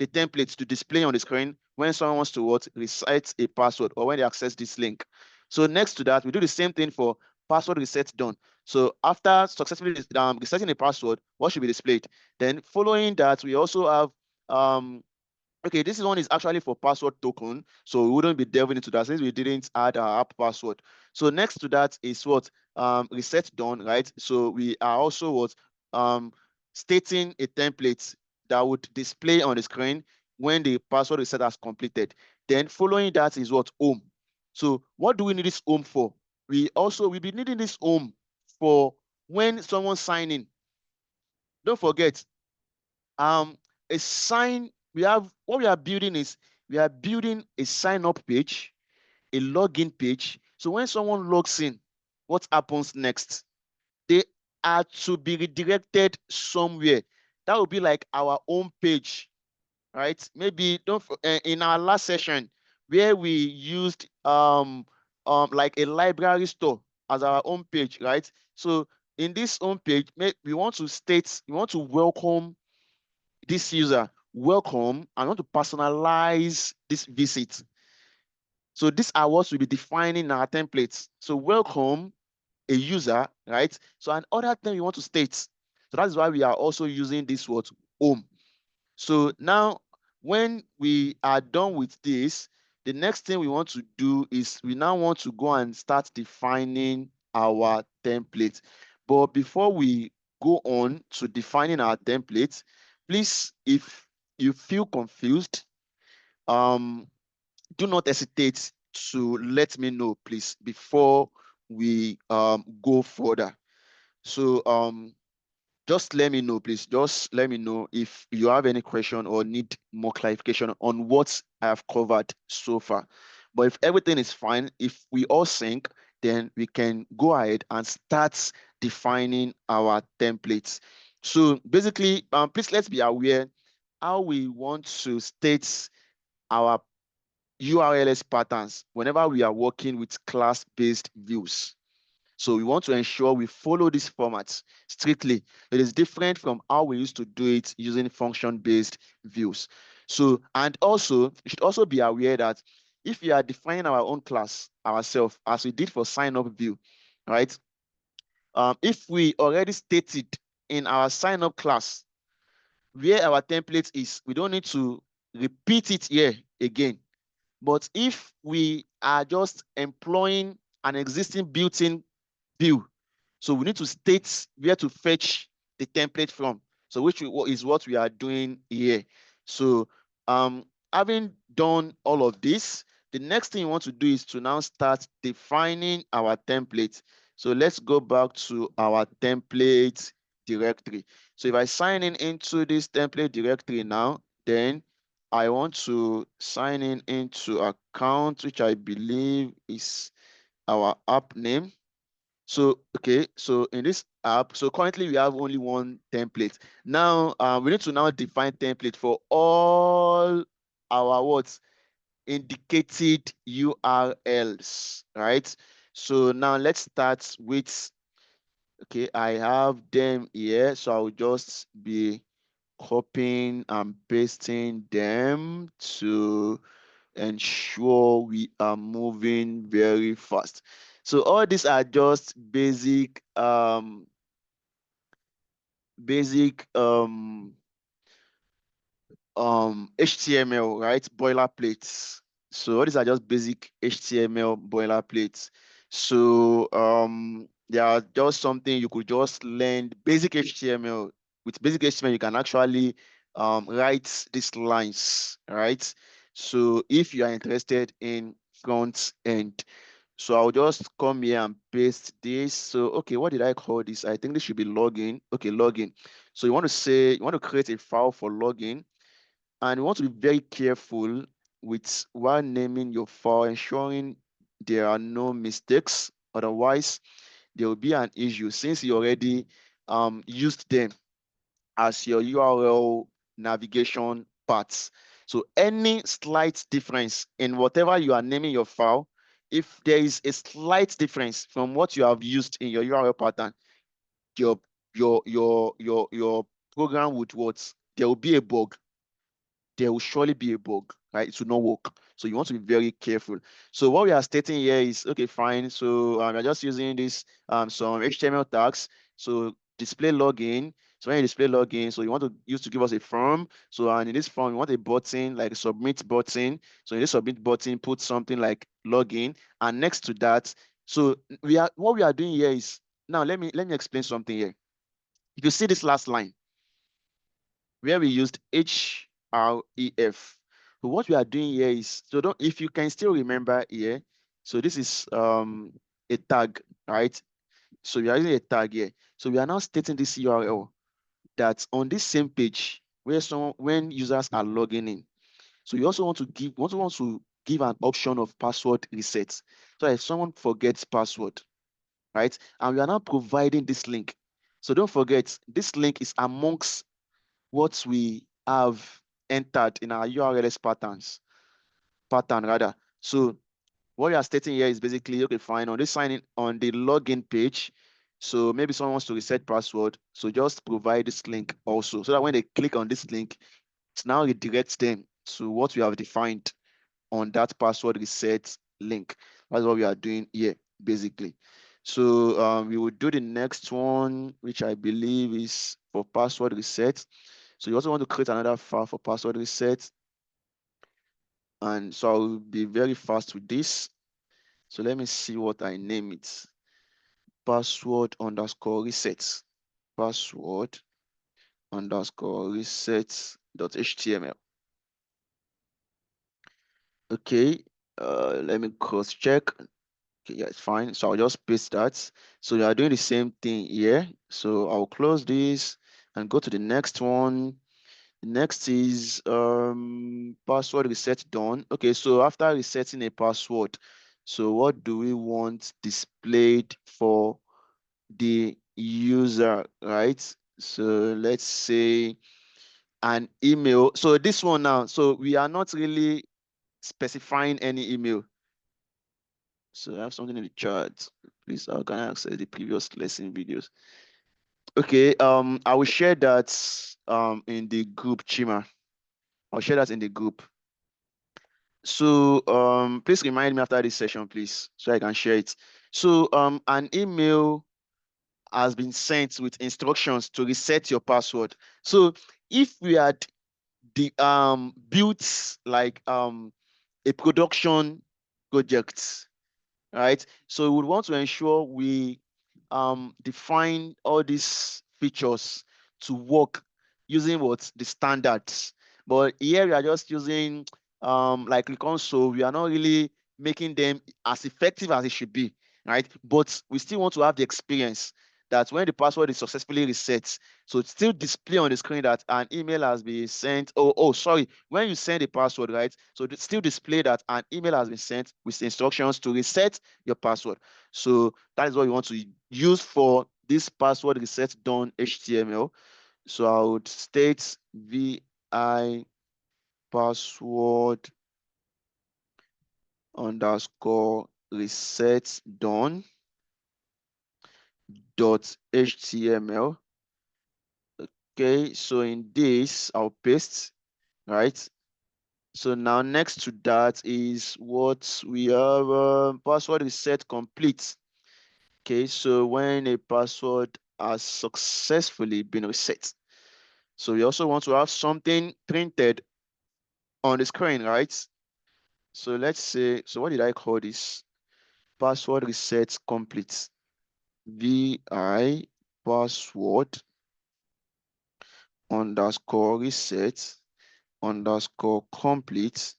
template to display on the screen when someone wants to reset a password or when they access this link. So next to that, we do the same thing for password reset done. So after successfully resetting a password, what should be displayed? Then following that, we also have okay, this one is actually for password token, so we wouldn't be delving into that since we didn't add our app password. So next to that is what reset done, right? So we are also stating a template that would display on the screen when the password reset has completed. Then following that is what home. So what do we need this home for? We'll be needing this home for when someone sign in. Don't forget, a sign we have what we are building is we are building a sign up page, a login page. So when someone logs in, what happens next? They are to be redirected somewhere. That will be like our own page, right? Maybe don't in our last session where we used like a library store as our home page, right? So in this home page, we want to welcome this user, welcome, and want to personalize this visit. So these are what we'll be defining in our templates. So welcome a user, right? So another thing we want to state. So that's why we are also using this word home. So now when we are done with this, the next thing we want to do is we now want to go and start defining our template. But before we go on to defining our template, please, if you feel confused, do not hesitate to let me know, please, before we go further. So just let me know, please. Just let me know if you have any question or need more clarification on what I have covered so far. But if everything is fine, if we all sync, then we can go ahead and start defining our templates. So basically, please let's be aware how we want to state our URLs patterns whenever we are working with class-based views. So we want to ensure we follow this format strictly. It is different from how we used to do it using function-based views. So, and also, you should also be aware that if we are defining our own class ourselves, as we did for sign-up view, right? If we already stated in our sign-up class where our template is, we don't need to repeat it here again. But if we are just employing an existing built-in view, so we need to state where to fetch the template from. So which is what we are doing here. So having done all of this, the next thing you want to do is to now start defining our template. So let's go back to our template directory. So if I sign in into this template directory now, then I want to sign in into account, which I believe is our app name. So, okay, so in this app, so currently we have only one template. Now, we need to now define template for all our what? Indicated URLs, right? So now let's start with, okay, I have them here. So I'll just be copying and pasting them to ensure we are moving very fast. So all these are just basic HTML, right? Boilerplates. So all these are just basic HTML boilerplates. So they are just something you could just learn basic HTML. With basic HTML, you can actually write these lines, right? So if you are interested in front end, so I'll just come here and paste this. So, okay, what did I call this? I think this should be login. Okay, login. So you want to create a file for login, and you want to be very careful with while naming your file, ensuring there are no mistakes. Otherwise, there will be an issue since you already used them as your URL navigation paths. So any slight difference in whatever you are naming your file, if there is a slight difference from what you have used in your URL pattern, your your program would what? There will be a bug. There will surely be a bug, right? It will not work. So you want to be very careful. So what we are stating here is, okay, fine. So we're just using this some HTML tags. So display login. So when you display login, so you want to use to give us a form. So and in this form, you want a button like a submit button. So in this submit button, put something like login. And next to that, so what we are doing here is now let me explain something here. If you see this last line, where we used href. So what we are doing here is, so don't, if you can still remember here, so this is a tag, right? So we are using a tag here. So we are now stating this URL that on this same page where when users are logging in. So you also want to give an option of password reset. So if someone forgets password, right? And we are now providing this link. So don't forget, this link is amongst what we have entered in our URLs patterns. pattern rather. So what you are stating here is basically, okay, fine, on this sign in on the login page, so maybe someone wants to reset password, so just provide this link also, so that when they click on this link, it now redirects them to what we have defined on that password reset link. That's what we are doing here, basically. So we will do the next one, which I believe is for password reset. So you also want to create another file for password reset. And so I'll be very fast with this. So let me see what I name it. Password underscore reset. Password underscore reset.html. Okay, let me cross check. Okay, yeah, it's fine. So I'll just paste that. So you are doing the same thing here. So I'll close this and go to the next one. The next is password reset done. Okay, so after resetting a password, so what do we want displayed for the user, right? So let's say an email. So this one now, so we are not really specifying any email. So I have something in the chat. Please, how can I access the previous lesson videos? Okay, I will share that in the group, Chima. I'll share that in the group. So please remind me after this session, please, so I can share it. So an email has been sent with instructions to reset your password. So if we had built like a production project, right? So we would want to ensure we define all these features to work using what the standards. But here we are just using like the console. We are not really making them as effective as it should be, right? But we still want to have the experience that when the password is successfully reset, so it's still display on the screen that an email has been sent. Oh, sorry. When you send a password, right? So it still display that an email has been sent with instructions to reset your password. So that is what you want to use for this password reset done HTML. So I would state VI password underscore reset done dot HTML. Okay, so in this I'll paste, right? So now next to that is what we have password reset complete. Okay, so when a password has successfully been reset. So we also want to have something printed on the screen, right? So let's say, so what did I call this? Password reset complete. VI password underscore reset underscore complete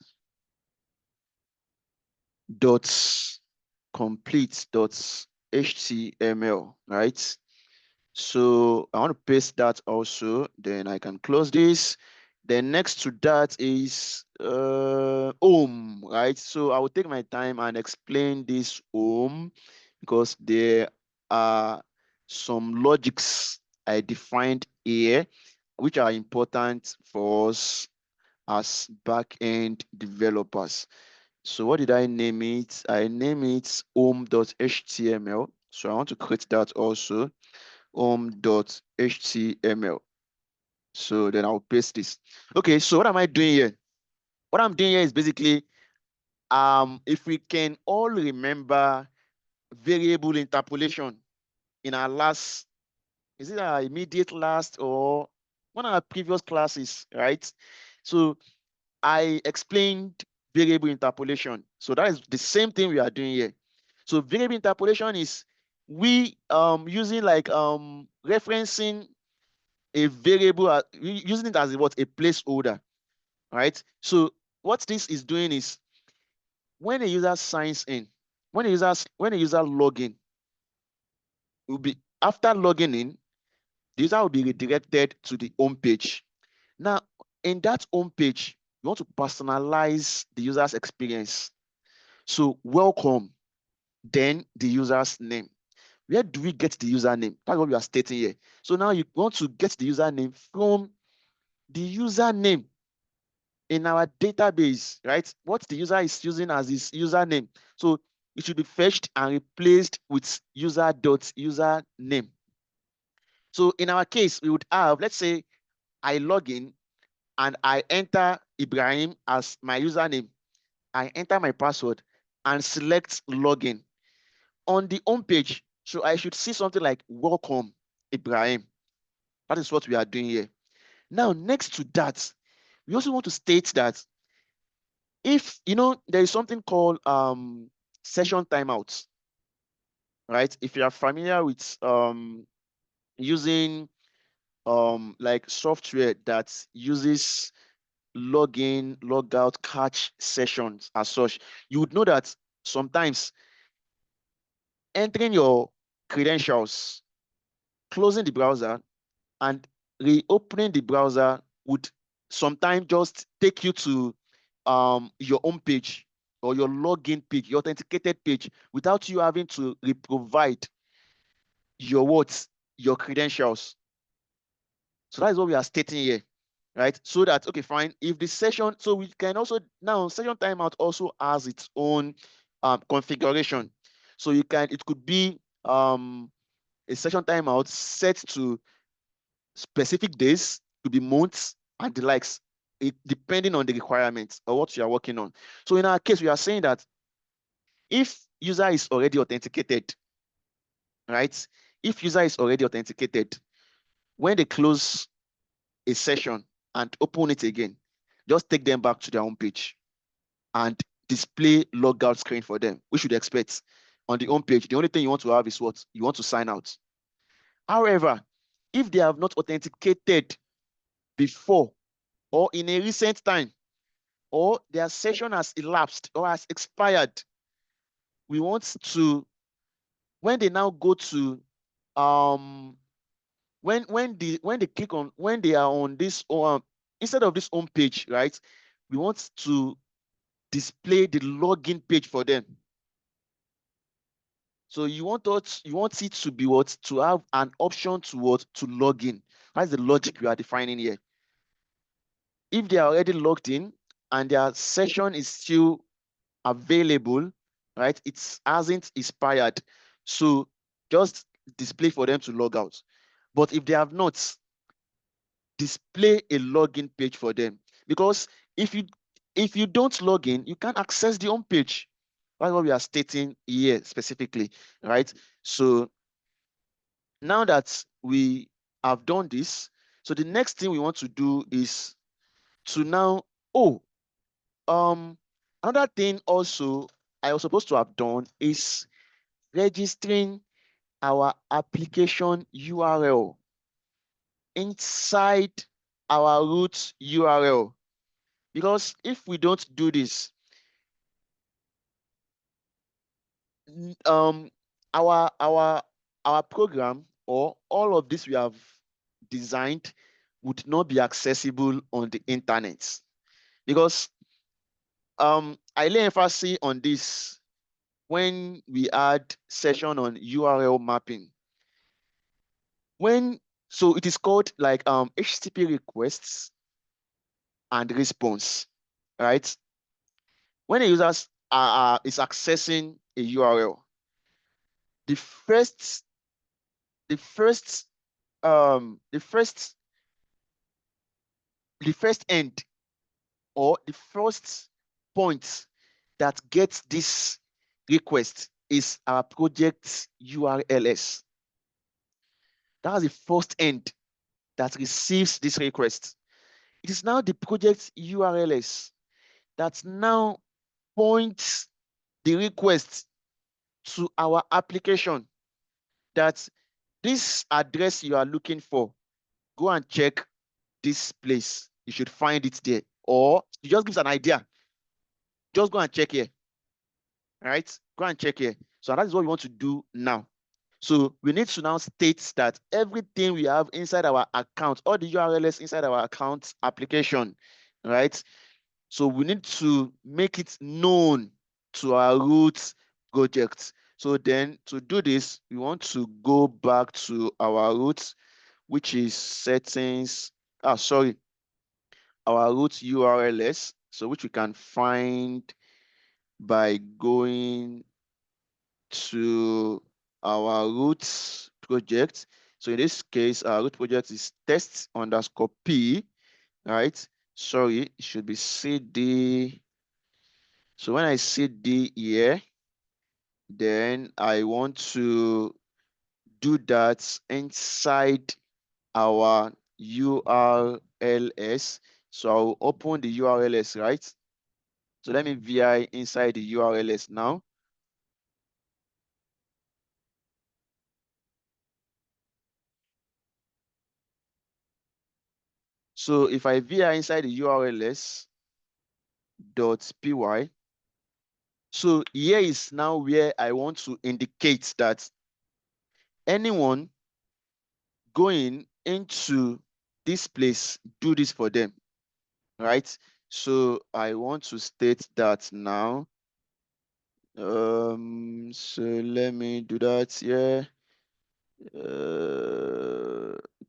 dot complete dot HTML, right? So I want to paste that also, then I can close this. Then next to that is home, right? So I will take my time and explain this home because there are some logics I defined here which are important for us as back-end developers. So what did I name it? I name it home.html. So I want to create that also, home.html. So then I'll paste this. Okay, so what am I doing here? What I'm doing here is basically, if we can all remember variable interpolation in our last, is it our immediate last or one of our previous classes, right? So I explained variable interpolation. So that is the same thing we are doing here. So variable interpolation is we using like referencing a variable, using it as what a placeholder, right? So what this is doing is when a user signs in, when a user log in, will be after logging in, the user will be redirected to the home page. Now, in that home page, you want to personalize the user's experience. So welcome, then the user's name. Where do we get the username? That's what we are stating here. So now you want to get the username from the username. in our database, right? What the user is using as his username. So it should be fetched and replaced with user.username. So in our case, we would have, let's say I log in and I enter Ibrahim as my username. I enter my password and select login. On the home page, so I should see something like welcome Ibrahim. That is what we are doing here. Now, next to that, we also want to state that if there is something called session timeouts, right? If you are familiar with using like software that uses login, logout, catch sessions as such, you would know that sometimes entering your credentials, closing the browser, and reopening the browser would sometimes just take you to your home page or your login page, your authenticated page, without you having to reprovide your words, your credentials. So that is what we are stating here, right? So that, okay, fine. If the session, so we can also, now session timeout also has its own configuration. So it could be a session timeout set to specific days, to be months and the likes, depending on the requirements or what you are working on. So in our case, we are saying that if user is already authenticated, right? If user is already authenticated, when they close a session and open it again, just take them back to their home page and display logout screen for them. We should expect on the home page, the only thing you want to have is what? You want to sign out. However, if they have not authenticated before or in a recent time, or their session has elapsed or has expired, we want to, when they now go to when they click on, when they are on this instead of this home page, right, we want to display the login page for them. So you want it to be what? To have an option to what? To log in. That's the logic we are defining here. If they are already logged in and their session is still available, right? It hasn't expired. So just display for them to log out. But if they have not, display a login page for them. Because if you don't log in, you can't access the home page. That's what we are stating here specifically, right? So now that we have done this, so the next thing we want to do is to now, another thing also I was supposed to have done is registering our application URL inside our root URL. Because if we don't do this, our program or all of this we have designed would not be accessible on the internet. Because I lay emphasis on this when we had session on URL mapping. So it is called like HTTP requests and response, right? When a user is accessing a URL, the first end or the first point that gets this request is our project URLs. That's the first end that receives this request. It is now the project URLs that now points the request to our application, that this address you are looking for, go and check this place. You should find it there. Or it just gives an idea. Just go and check here. All right? Go and check here. So that is what we want to do now. So we need to now state that everything we have inside our account, all the URLs inside our account application, right? So we need to make it known to our root project. So then to do this, we want to go back to our root, which is settings. our root URLs, so which we can find by going to our root project. So in this case, our root project is test_p, right? Sorry, it should be cd. So when I cd here, then I want to do that inside our URLs. So I'll open the URLs, right? So let me vi inside the URLs now. So if I vi inside the URLs .py, so here is now where I want to indicate that anyone going into this place, do this for them, right? So I want to state that now. So let me do that here.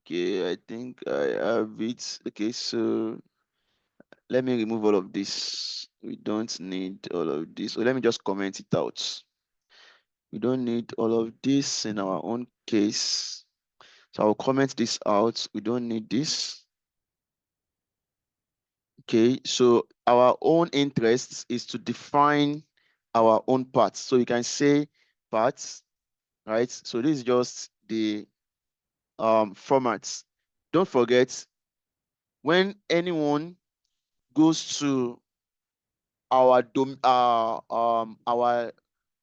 Okay, I think I have it. Okay, so let me remove all of this. We don't need all of this. So let me just comment it out. We don't need all of this in our own case. So I'll comment this out. We don't need this. Okay, so our own interest is to define our own parts. So you can say parts, right? So this is just the formats. Don't forget, when anyone goes to our our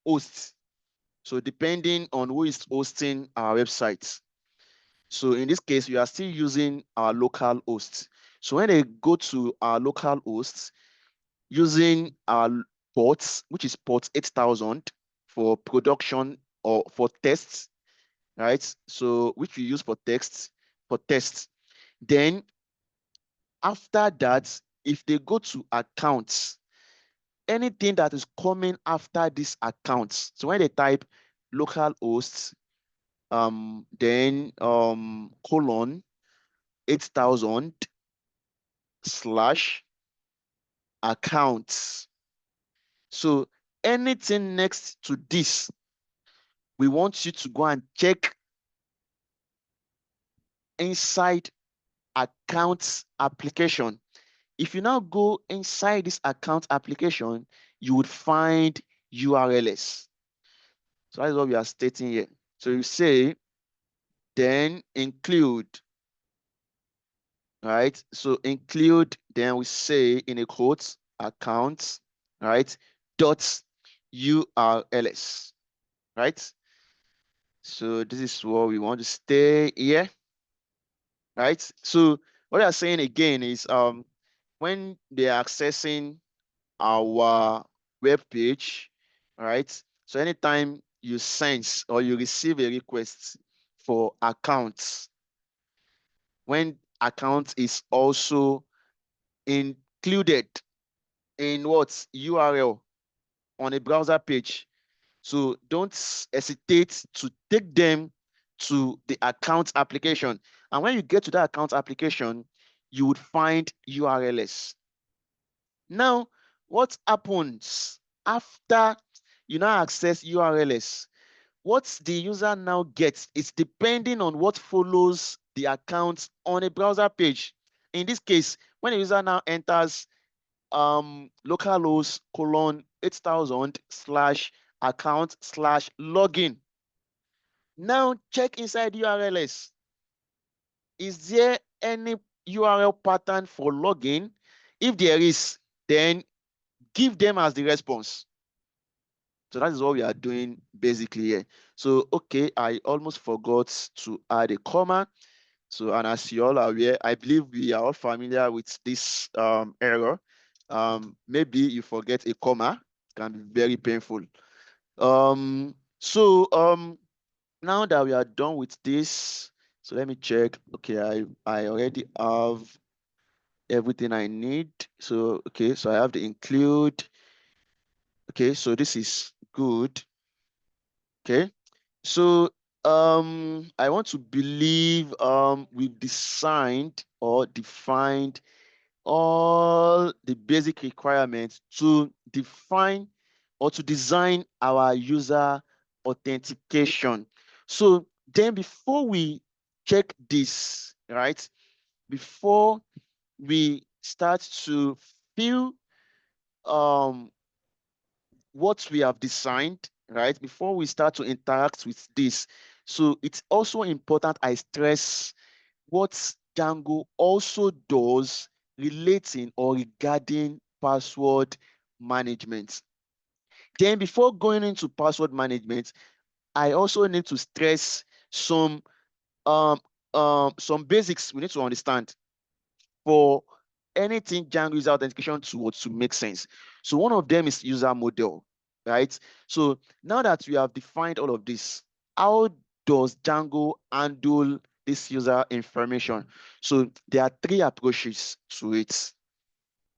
host, so depending on who is hosting our website, so in this case we are still using our local host. So when they go to our local hosts using our ports, which is port 8000 for production or for tests, right? So which we use for tests, then after that, if they go to accounts, anything that is coming after this accounts, so when they type local hosts, then colon 8000 slash accounts. So anything next to this, we want you to go and check inside accounts application. If you now go inside this account application, you would find URLs. So that's what we are stating here. So you say, then include, right? So include, then we say in a quote, accounts, right? Dot URLs, right? So this is what we want to stay here, right? So what they are saying again is when they are accessing our web page, right? So anytime you sense or you receive a request for accounts, when account is also included in what URL on a browser page, so don't hesitate to take them to the account application. And when you get to that account application, you would find URLs. Now, what happens after you now access URLs? What the user now gets is depending on what follows the account on a browser page. In this case, when a user now enters localhost colon 8000 slash account slash login. Now check inside URLs. Is there any URL pattern for login? If there is, then give them as the response. So that is what we are doing basically here. So, okay, I almost forgot to add a comma. So, and as you all are aware, I believe we are all familiar with this error. Maybe you forget a comma, it can be very painful. Now that we are done with this, so let me check. Okay, I already have everything I need. So, okay, so I have the include. Okay, so this is good. Okay, so I want to believe we've designed or defined all the basic requirements to define or to design our user authentication. So then before we check this, right, before we start to fill what we have designed, right, before we start to interact with this, so it's also important I stress what Django also does relating or regarding password management. Then before going into password management, I also need to stress some basics we need to understand for anything Django user authentication to make sense. So one of them is user model, right? So now that we have defined all of this, how does Django handle this user information? So there are three approaches to it,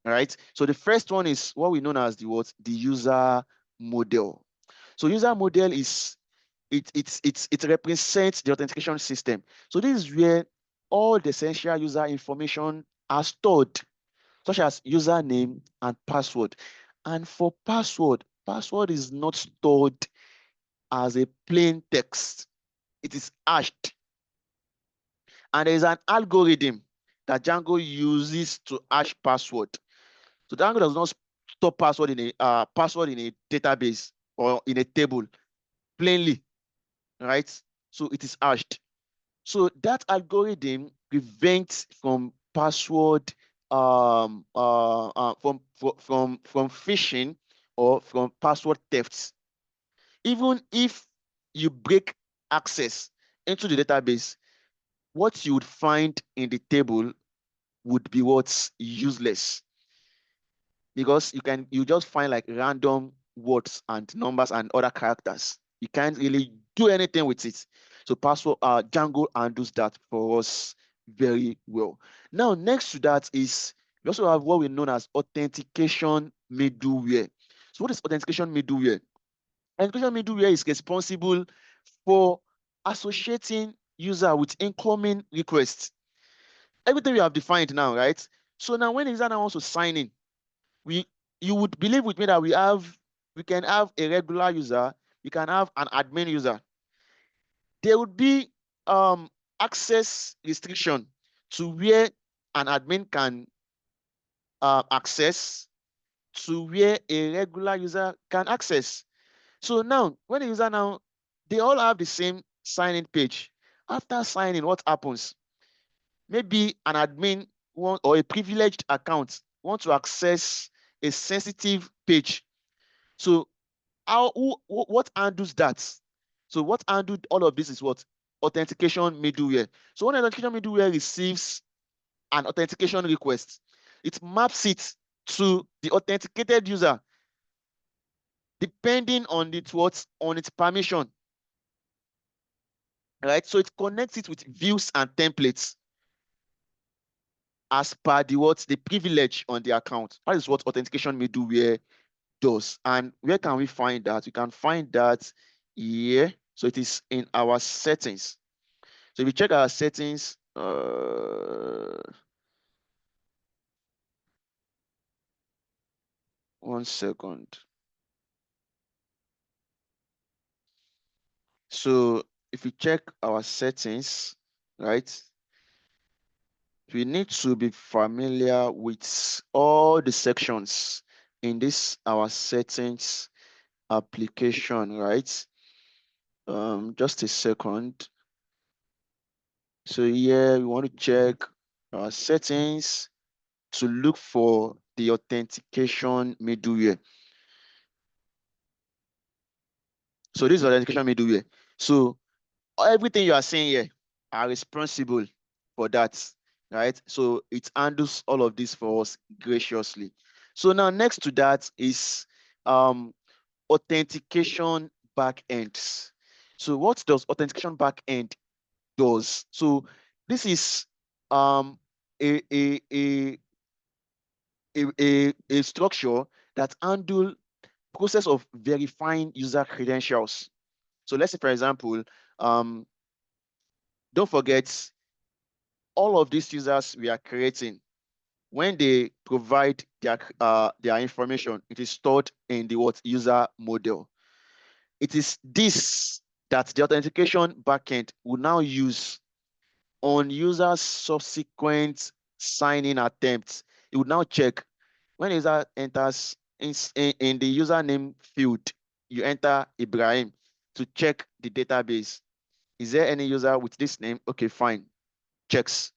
right? So the first one is what we know as the user model. So user model is it represents the authentication system. So this is where all the essential user information are stored, such as username and password. And for password, password is not stored as a plain text. It is hashed. And there is an algorithm that Django uses to hash password. So Django does not store password in a database or in a table plainly, right? So it is hashed. So that algorithm prevents from password from phishing or from password thefts. Even if you break access into the database, what you would find in the table would be what's useless, because you just find like random words and numbers and other characters. You can't really do anything with it. So password Django handles that for us very well. Now, next to that is we also have what we know as authentication middleware. So what is authentication middleware? Authentication middleware is responsible for associating user with incoming requests. Everything we have defined now, right? So now when the user now wants to sign in, you would believe with me that we can have a regular user, we can have an admin user. There would be access restriction to where an admin can access to where a regular user can access. So now when the user now, they all have the same sign-in page. After signing, what happens? Maybe an admin or a privileged account want to access a sensitive page. So what handles that? So what handled all of this is what? Authentication middleware. So when authentication middleware receives an authentication request, it maps it to the authenticated user depending on its permission. Right? So it connects it with views and templates as per the privilege on the account. That is what authentication middleware does. And where can we find that? We can find that here. So it is in our settings. So if we check our settings, 1 second. So if we check our settings, right, we need to be familiar with all the sections in this our settings application, right? Just a second. So here we want to check our settings to look for the authentication middleware. So this is authentication middleware. So everything you are saying here are responsible for that, right? So it handles all of this for us graciously. So now next to that is authentication backends. So what does authentication backend does? So this is a, a, a, a structure that handle process of verifying user credentials. So let's say, for example, don't forget all of these users we are creating, when they provide their information, it is stored in the user model. It is this that the authentication backend will now use on users' subsequent sign-in attempts. It would now check when user enters in the username field, you enter Ibrahim to check the database. Is there any user with this name? Okay, fine. Checks.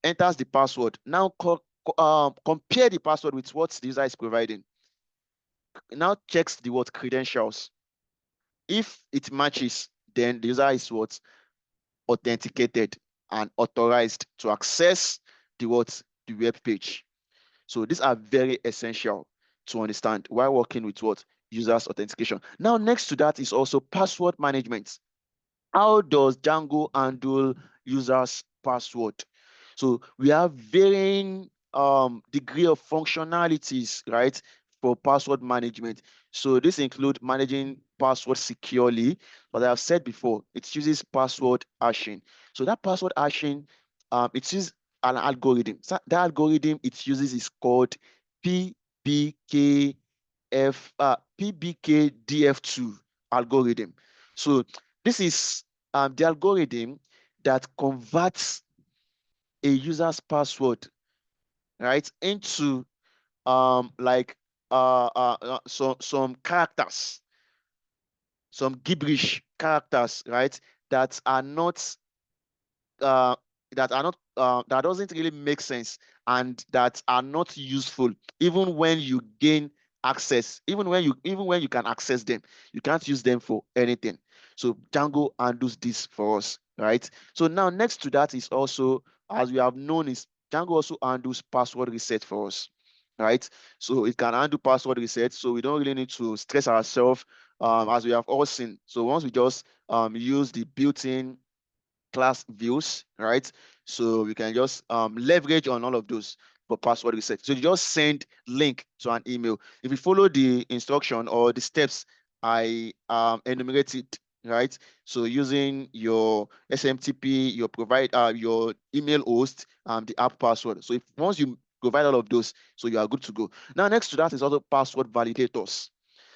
Enters the password. Now compare the password with what the user is providing. Now checks the credentials. If it matches, then the user is authenticated and authorized to access the web page. So these are very essential to understand while working with users authentication. Now, next to that is also password management. How does Django handle users' password? So we have varying degree of functionalities, right, for password management. So this includes managing password securely, but I've said before, it uses password hashing. So that password hashing, it uses an algorithm. So that algorithm it uses is called PBKDF2 algorithm. So this is the algorithm that converts a user's password, right, into some characters, some gibberish characters, right, that are not that doesn't really make sense and that are not useful even when you gain access, even when you can access them, you can't use them for anything. So Django handles this for us, right? So now next to that is also, as we have known, is Django also handles password reset for us, right? So it can handle password reset, so we don't really need to stress ourselves, as we have all seen. So once we just use the built-in class views, right? So we can just leverage on all of those for password reset. So you just send link to an email. If you follow the instruction or the steps I enumerated, right? So using your SMTP, your email host, the app password. So if once you provide all of those, so you are good to go. Now, next to that is also password validators.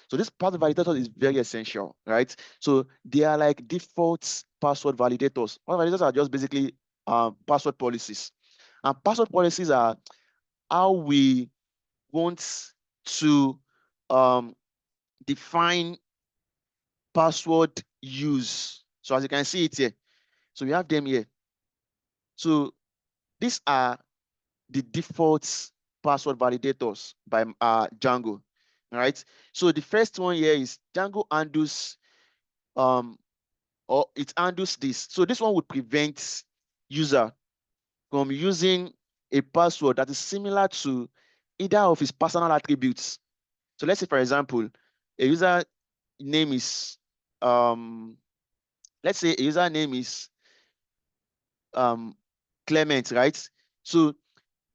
So this password validator is very essential, right? So they are like default password validators. Password validators are just basically password policies. And password policies are how we want to define password use. So as you can see it here, so we have them here. So these are the default password validators by Django, right? So the first one here is Django handles or it handles this. So this one would prevent user from using a password that is similar to either of his personal attributes. So let's say, for example, a user name is let's say a user name is Clement, right? So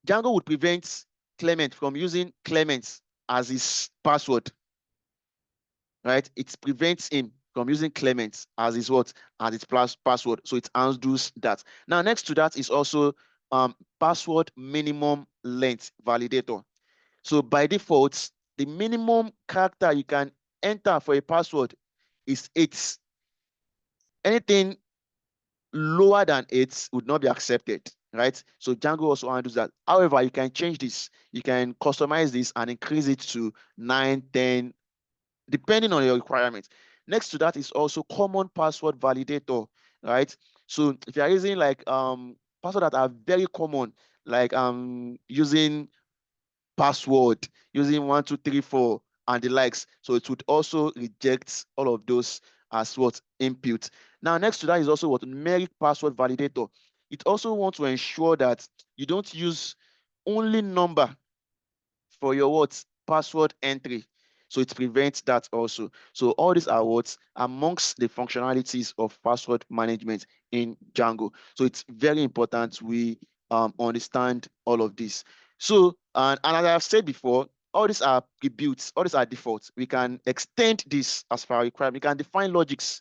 Django would prevent Clement from using Clement as his password, right? It prevents him from using Clement as his as its password. So it handles that. Now, next to that is also password minimum length validator. So by default, the minimum character you can enter for a password is 8. Anything lower than 8 would not be accepted, right? So Django also handles that. However, you can change this. You can customize this and increase it to 9, 10, depending on your requirements. Next to that is also common password validator, right? So if you are using like passwords that are very common, like using password, using 1234 and the likes, so it would also reject all of those as input. Now, next to that is also numeric password validator. It also wants to ensure that you don't use only number for your password entry. So it prevents that also. So all these are amongst the functionalities of password management in Django. So it's very important we understand all of this. So, and as I have said before, all these are pre-built, all these are defaults. We can extend this as far as required. We can define logics,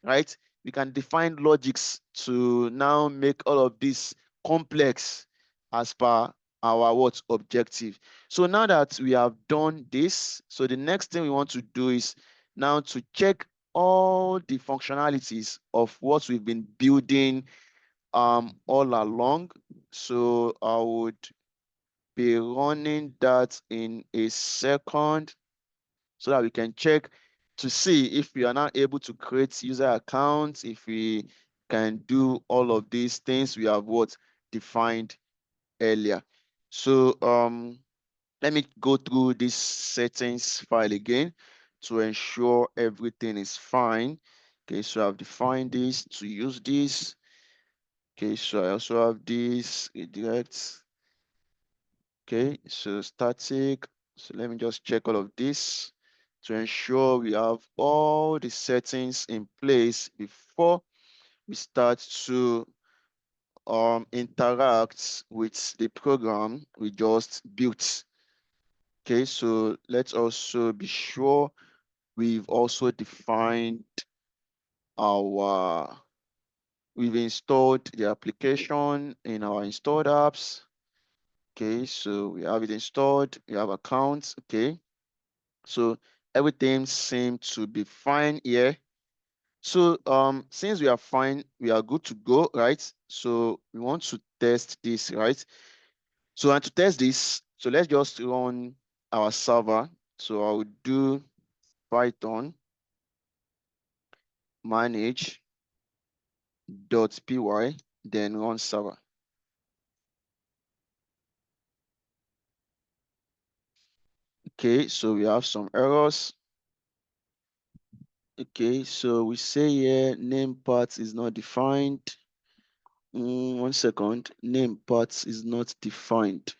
right? We can define logics to now make all of this complex as per our what objective. So now that we have done this, so the next thing we want to do is now to check all the functionalities of what we've been building all along. So I would be running that in a second so that we can check to see if we are not able to create user accounts, if we can do all of these things we have what defined earlier. So let me go through this settings file again to ensure everything is fine. Okay, so I've defined this to use this. Okay, so I also have this redirect. Okay, so static. So let me just check all of this to ensure we have all the settings in place before we start to interact with the program we just built. Okay, so let's also be sure we've also defined we've installed the application in our installed apps. Okay, so we have it installed, we have accounts, okay. So everything seems to be fine here. So since we are fine, we are good to go, right? So we want to test this, right? So and to test this, so let's just run our server. So I will do Python manage.py, then run server. Okay, so we have some errors. Okay, so we say here name path is not defined. 1 second, name path is not defined.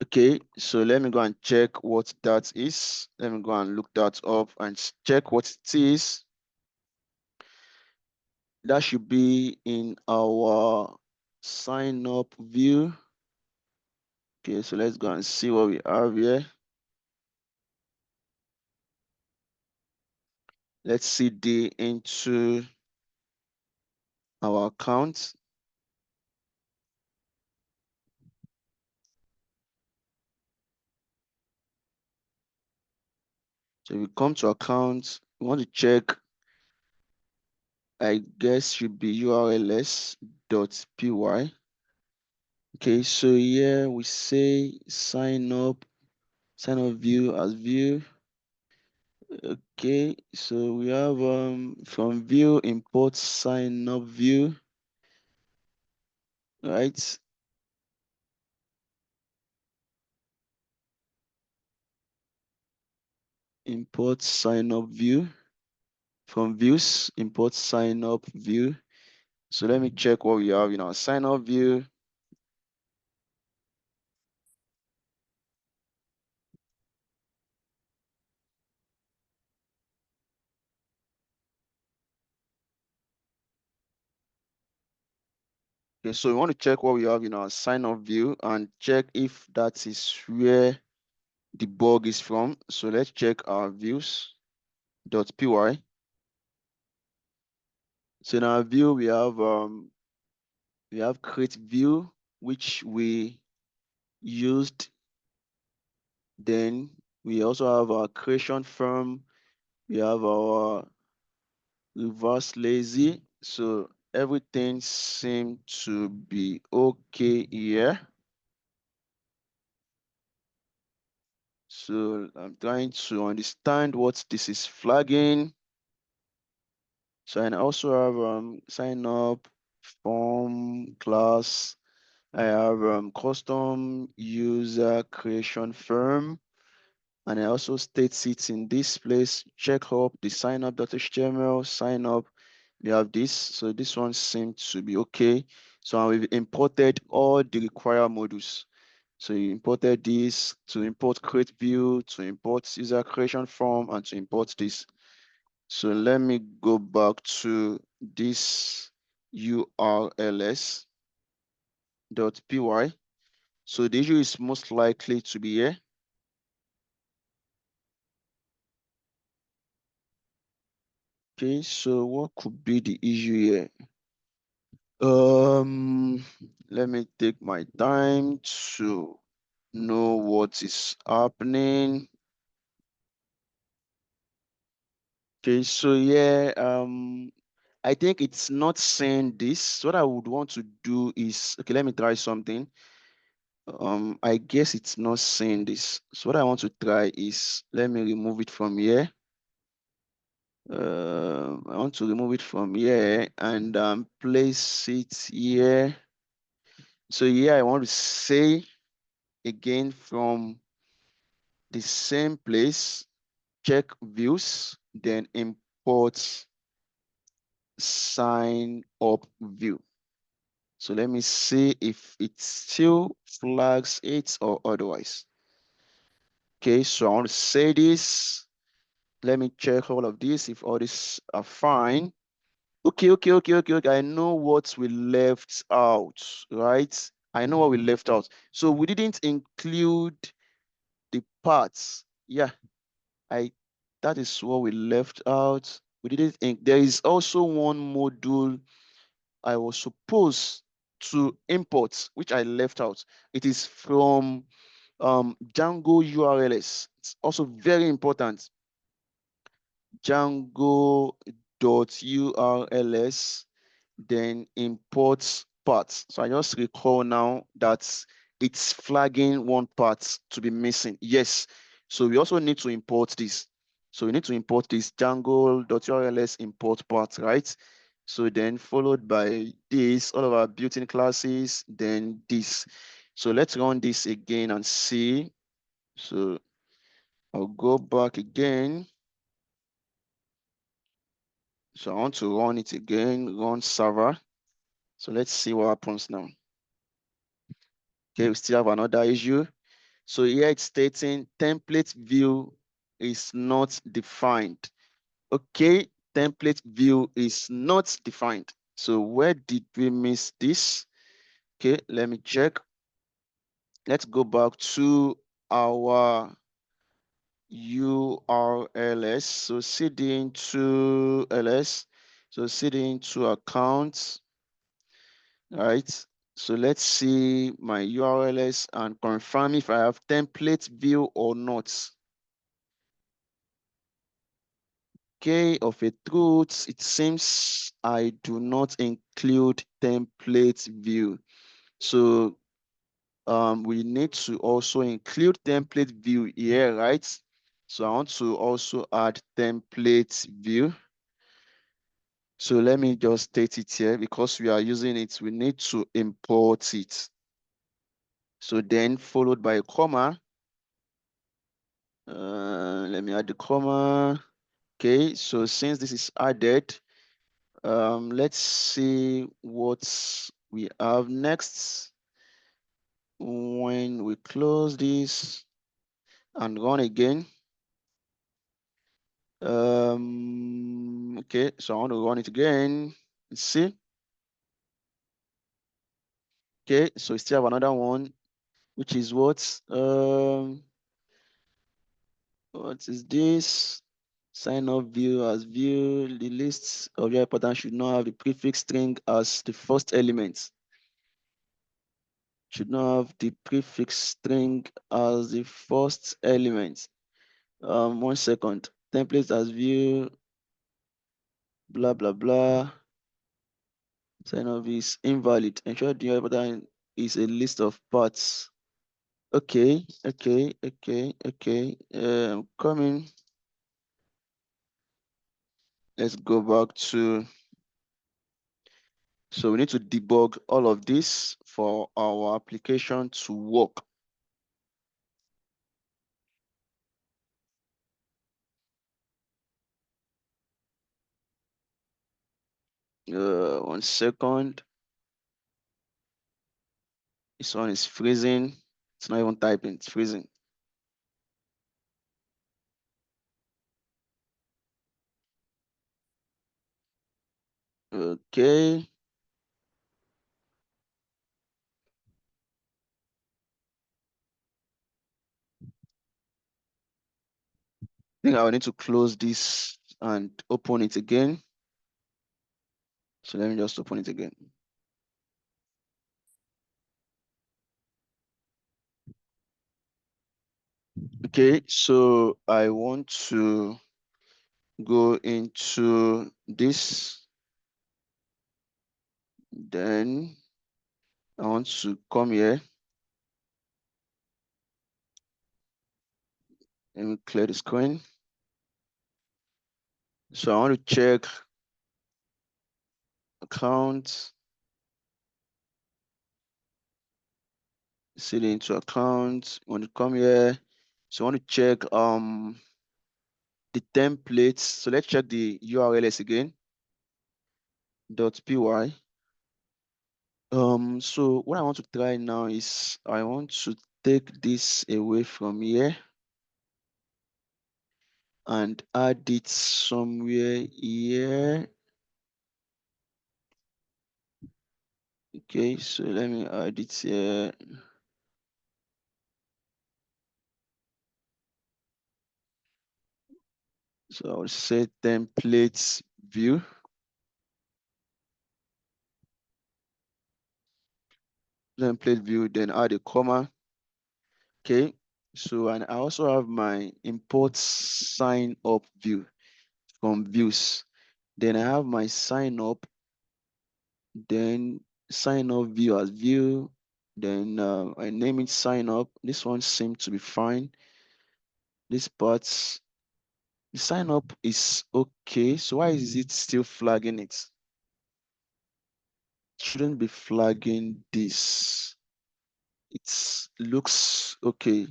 Okay, so let me go and check what that is. Let me go and look that up and check what it is. That should be in our sign up view. Okay, so let's go and see what we have here. Let's cd into our account. So we come to account, we want to check, I guess should be urls.py. Okay, so here we say sign up view as view. Okay, so we have from view import sign up view, right? Import sign up view. From views, import sign up view. So let me check what we have in our sign up view. Okay, so we want to check what we have in our sign up view and check if that is where the bug is from. So let's check our views.py. So in our view, we have create view, which we used. Then we also have our creation firm. We have our reverse lazy. So everything seems to be okay here. So I'm trying to understand what this is flagging. So I also have sign up form class. I have custom user creation firm. And I also state it in this place, check up the signup.html, sign up. We have this, so this one seems to be okay. So we've imported all the required modules. So you imported this to import create view, to import user creation form, and to import this. So let me go back to this urls.py. So the issue is most likely to be here. Okay, so what could be the issue here? Let me take my time to know what is happening. Okay, so yeah, I think it's not saying this. What I would want to do is, okay, let me try something. I guess it's not saying this. So what I want to try is, let me remove it from here. I want to remove it from here and place it here. So here I want to say again from the same place, check views, then import sign up view. So let me see if it still flags it or otherwise. Okay, so I want to say this. Let me check all of this if all these are fine. Okay. I know what we left out, right? I know what we left out. So we didn't include the parts. Yeah, that is what we left out. We didn't there is also one module I was supposed to import, which I left out. It is from Django URLs. It's also very important. Django.urls, then import parts. So I just recall now that it's flagging one part to be missing. Yes. So we also need to import this. So we need to import this Django.urls import part, right? So then followed by this, all of our built-in classes, then this. So let's run this again and see. So I'll go back again. So I want to run it again, run server. So let's see what happens now. Okay, we still have another issue. So here it's stating template view is not defined. Okay, template view is not defined. So where did we miss this? Okay, let me check. Let's go back to our URLs. So cd into ls. So cd into accounts. All right. So let's see my URLs and confirm if I have template view or not. Okay, of a truth, it seems I do not include template view. So we need to also include template view here, right? So I want to also add template view. So let me just state it here because we are using it, we need to import it. So then followed by a comma. Let me add the comma. Okay, so since this is added, let's see what we have next. When we close this and run again. Okay, so I want to run it again. Let's see. Okay, so we still have another one, which is what is this? Sign up view as view. The list of your important should not have the prefix string as the first element. Should not have the prefix string as the first element. 1 second. Templates as view. Blah blah blah. Sign up is invalid. Ensure the important is a list of parts. Okay. Coming. Let's go back to. So we need to debug all of this for our application to work. One second. This one is freezing. It's not even typing, it's freezing. Okay. I think I will need to close this and open it again. So let me just open it again. Okay, so I want to go into this. Then I want to come here. Let me clear the screen. So I want to check account, see the into account. I want to come here. So I want to check the templates. So let's check the URLs again. .py. So what I want to try now is I want to take this away from here and add it somewhere here. Okay, so let me add it here. So I'll say templates view. Template view, then add a comma. Okay, so and I also have my import sign up view from views. Then I have my sign up, then sign up view as view. Then I name it sign up. This one seems to be fine. This part, the sign up is okay. So why is it still flagging it? Shouldn't be flagging this. It looks okay.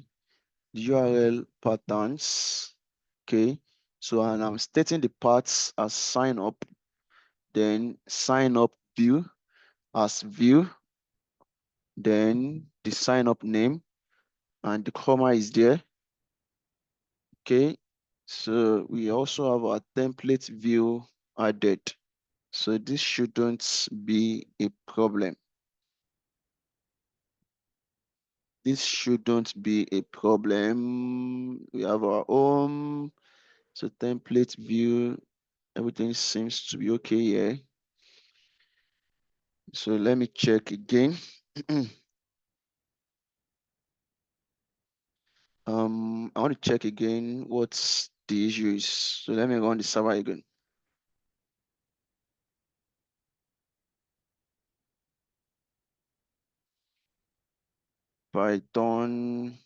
The URL patterns. Okay. So and I'm stating the parts as sign up, then sign up view as view, then the sign up name, and the comma is there. Okay. So we also have our template view added. So this shouldn't be a problem. This shouldn't be a problem. We have our home. So template view, everything seems to be okay here. So let me check again. I want to check again what's the issue is. So let me run the server again. Python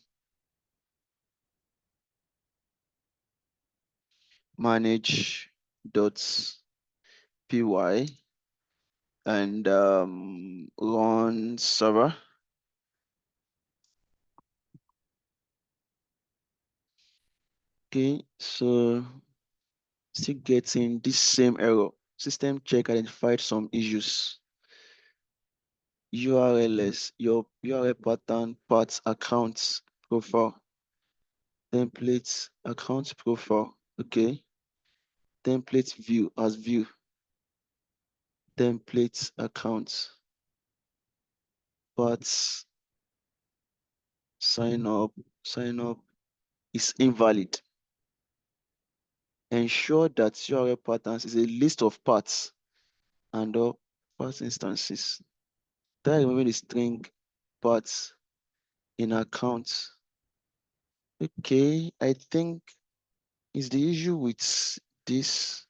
manage dot py and run server. Okay, so still getting this same error. System check identified some issues. URLs, your URL pattern, parts, accounts, profile, templates, account profile. Okay, template view as view, templates, accounts, parts, sign up is invalid. Ensure that URL patterns is a list of parts and all parts instances. Try removing the string parts in accounts. Okay, I think is the issue with this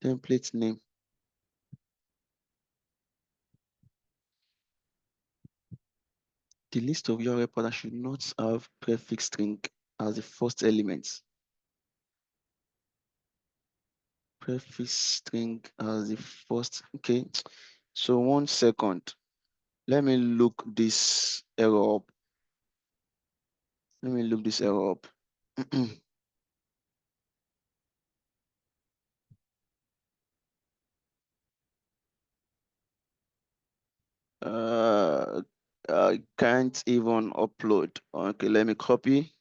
template name. The list of URL patterns should not have prefix string as the first element. Prefix string as the first. Okay, so 1 second. Let me look this error up. Let me look this error up. I can't even upload. Okay, let me copy.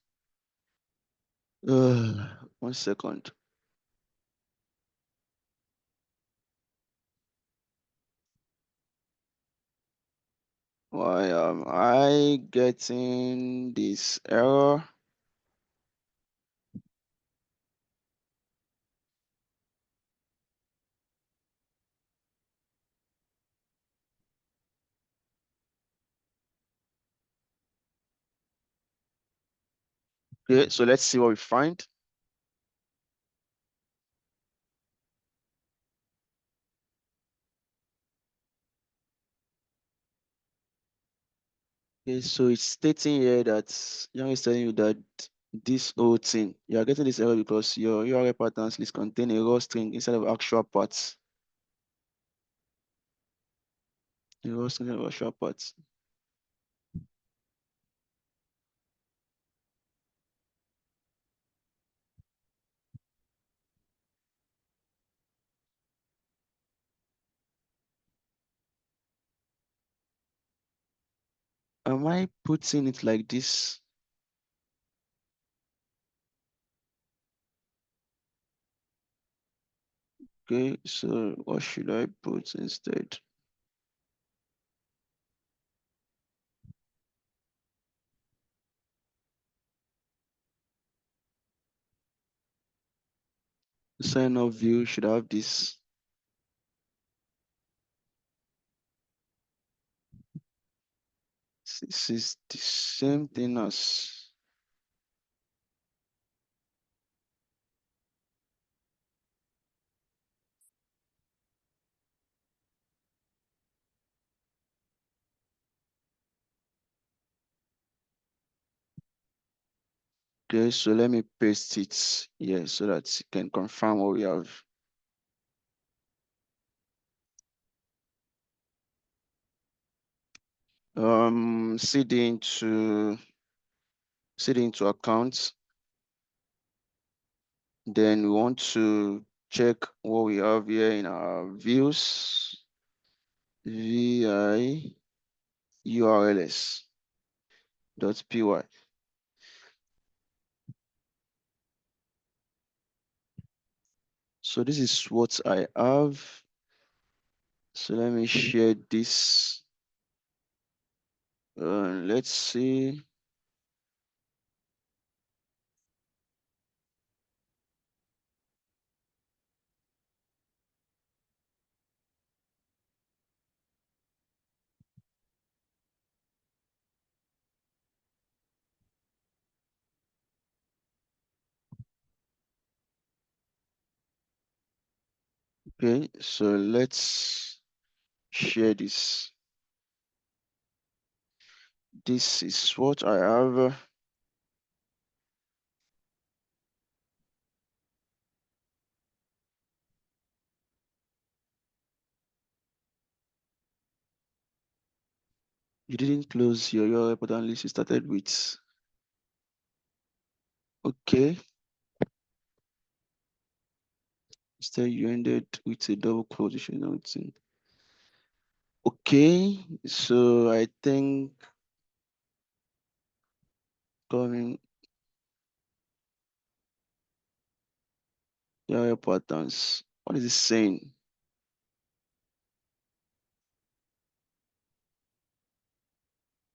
1 second. Why am I getting this error? Okay, so let's see what we find. Okay, so it's stating here that Django is telling you that this whole thing, you are getting this error because your URL patterns list contain a raw string instead of actual parts. A raw string of actual parts. Am I putting it like this? Okay, so what should I put instead? The sign up view should have this. This is the same thing as okay, so let me paste it here so that you can confirm what we have. CD into accounts. Then we want to check what we have here in our views. vi urls.py. So this is what I have. So let me share this. Let's see. Okay, so let's share this. This is what I have. You didn't close your URL important list you started with. Okay. Instead, you ended with a double quotation. Okay, so I think coming URL patterns. What is it saying?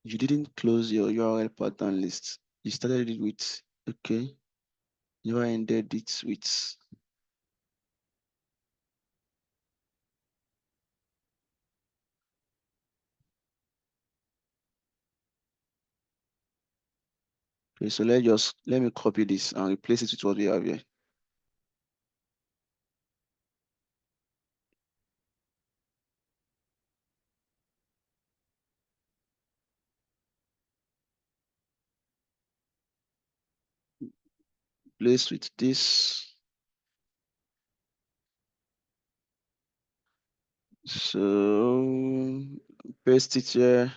You didn't close your URL pattern list. You started it with, okay. You ended it with. Okay, so let me copy this and replace it with what we have here. Replace with this. So paste it here.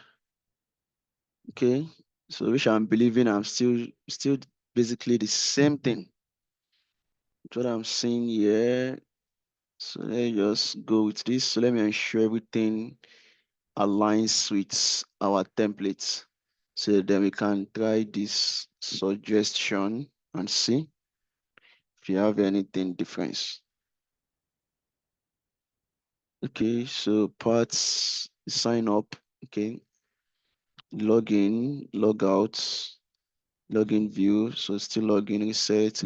Okay. So which I'm believing I'm still basically the same thing. What I'm seeing here. So let's just go with this. So let me ensure everything aligns with our templates. So then we can try this suggestion and see if you have anything different. Okay, so parts, sign up, okay, login, logout, login view, so still login, reset.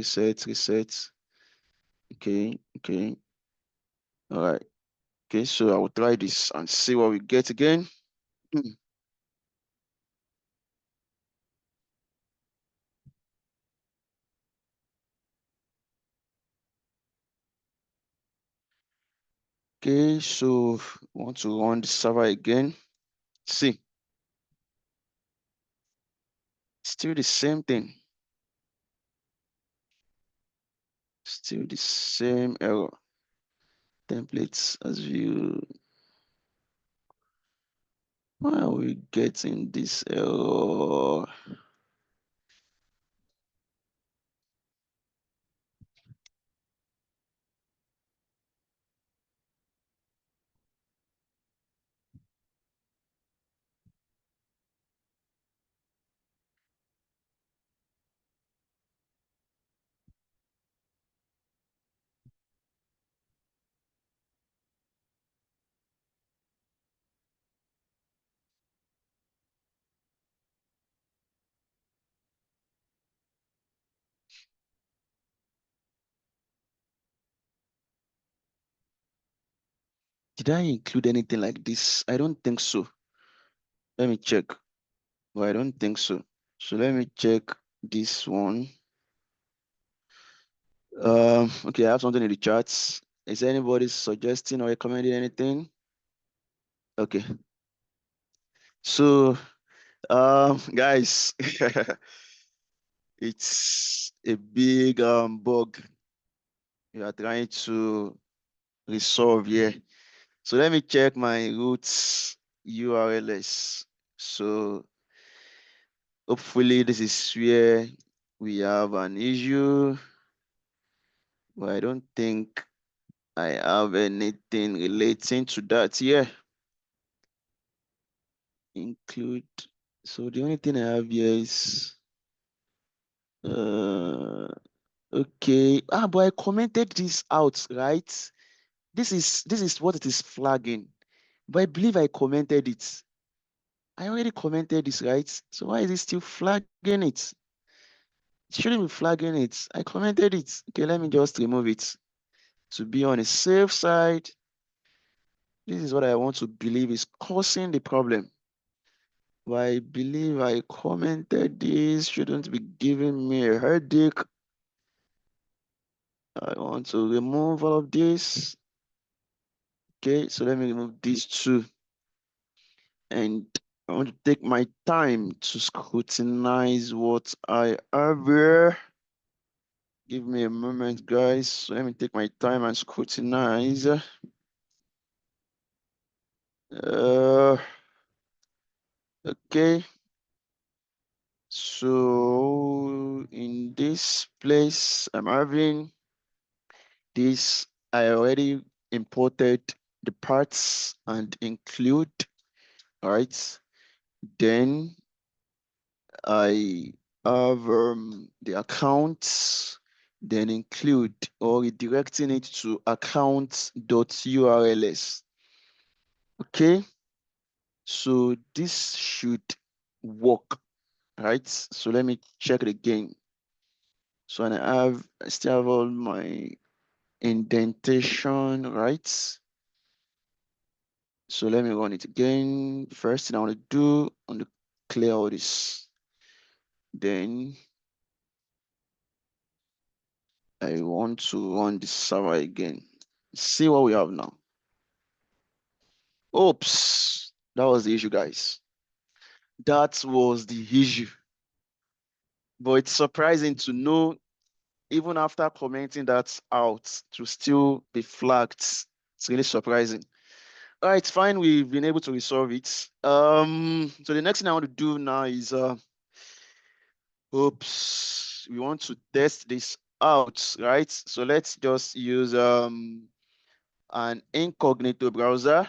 Okay, all right. Okay, so I will try this and see what we get again. Okay, so want to run the server again. See, still the same thing. Still the same error. Templates as view. Why are we getting this error? Did I include anything like this? I don't think so. Let me check. Well, I don't think so. So let me check this one. Okay, I have something in the charts. Is anybody suggesting or recommending anything? Okay. So, guys, it's a big bug we are trying to resolve here. So let me check my root URLs. So hopefully this is where we have an issue, but I don't think I have anything relating to that here. Include. So the only thing I have here is okay. But I commented this out, right? This is what it is flagging. But I believe I commented it. I already commented this, right? So why is it still flagging it? It shouldn't be flagging it. I commented it. Okay, let me just remove it. To be on a safe side, this is what I want to believe is causing the problem. But I believe I commented this, shouldn't be giving me a headache. I want to remove all of this. Okay, so let me remove these two. And I want to take my time to scrutinize what I have here. Give me a moment, guys. So let me take my time and scrutinize. Okay. So in this place, I'm having this. I already imported the parts and include, all right? Then I have the accounts, then include or redirecting it to account.urls. Okay, so this should work, right? So let me check it again. So I still have all my indentation, right? So let me run it again. First thing I want to do, I want to clear all this. Then I want to run the server again. See what we have now. Oops, that was the issue, guys. That was the issue. But it's surprising to know, even after commenting that out, to still be flagged. It's really surprising. All right, fine. We've been able to resolve it. So the next thing I want to do now is, oops, we want to test this out, right? So let's just use an incognito browser.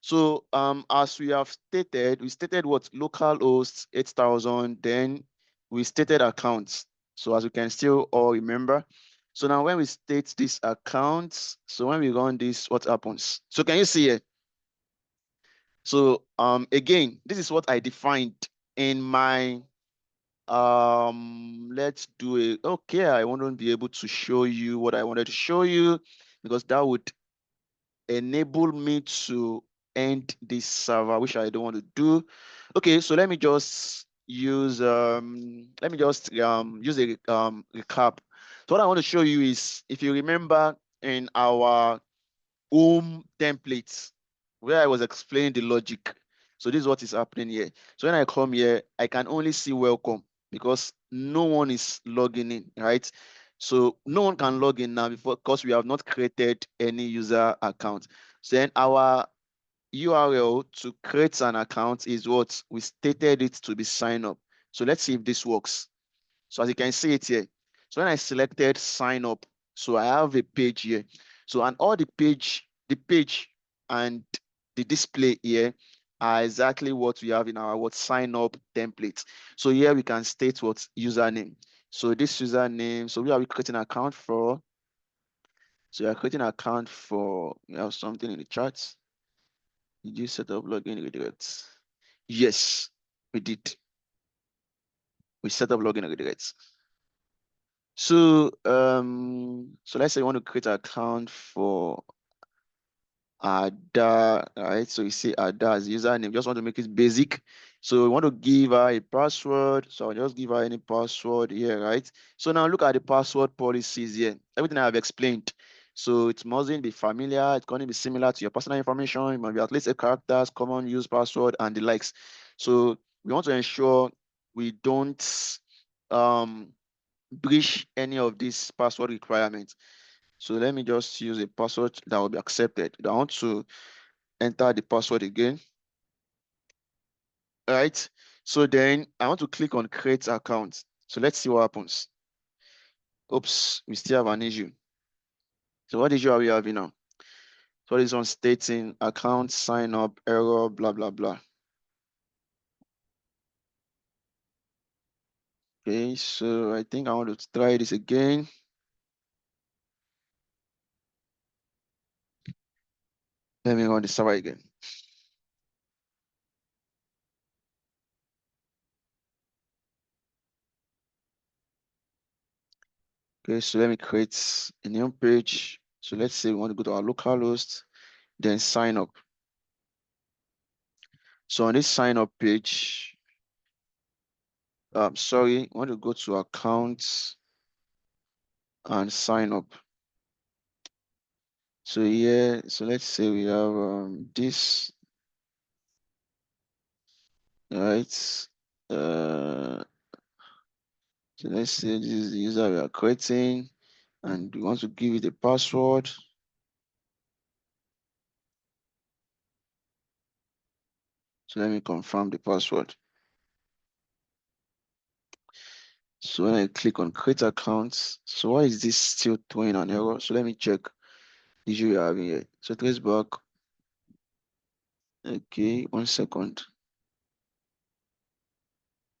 So as we have stated, we stated what localhost 8000, then we stated accounts. So as you can still all remember. So now when we state this accounts, so when we run this, what happens? So can you see it? So again, this is what I defined in my let's do it. Okay, I won't be able to show you what I wanted to show you because that would enable me to end this server, which I don't want to do. Okay, so let me just use use a recap. So what I want to show you is, if you remember in our home templates where I was explaining the logic. So this is what is happening here. So when I come here, I can only see welcome because no one is logging in, right? So no one can log in now because we have not created any user account. So then our URL to create an account is what we stated it to be sign up. So let's see if this works. So as you can see it here. So when I selected sign up, so I have a page here. So and all the page and the display here are exactly what we have in our what sign up template. So here we can state what username. So this username, so we are creating an account for. So we are creating an account for, we have something in the charts. Did you set up login redirects? Yes, we did. We set up login redirects. So so let's say you want to create an account for Ada, right? So you say Ada as username, just want to make it basic. So we want to give her a password. So I'll just give her any password here, right? So now look at the password policies here. Everything I have explained. So it mustn't be familiar, it's going to be similar to your personal information. It must be at least a characters, common use password, and the likes. So we want to ensure we don't breach any of these password requirements. So let me just use a password that will be accepted. I want to enter the password again. All right. So then I want to click on create account. So let's see what happens. Oops, we still have an issue. So what issue are we having now? So this one stating account sign up error, blah, blah, blah. Okay, so I think I want to try this again. Let me run the server again. Okay, so let me create a new page. So let's say we want to go to our localhost, then sign up. So on this sign up page, sorry, I want to go to accounts and sign up. So here, so let's say we have this, right? So let's say this is the user we are creating, and we want to give it a password. So let me confirm the password. So when I click on create accounts, so why is this still throwing an error? So let me check the issue you're having here. So trace back. Okay, 1 second.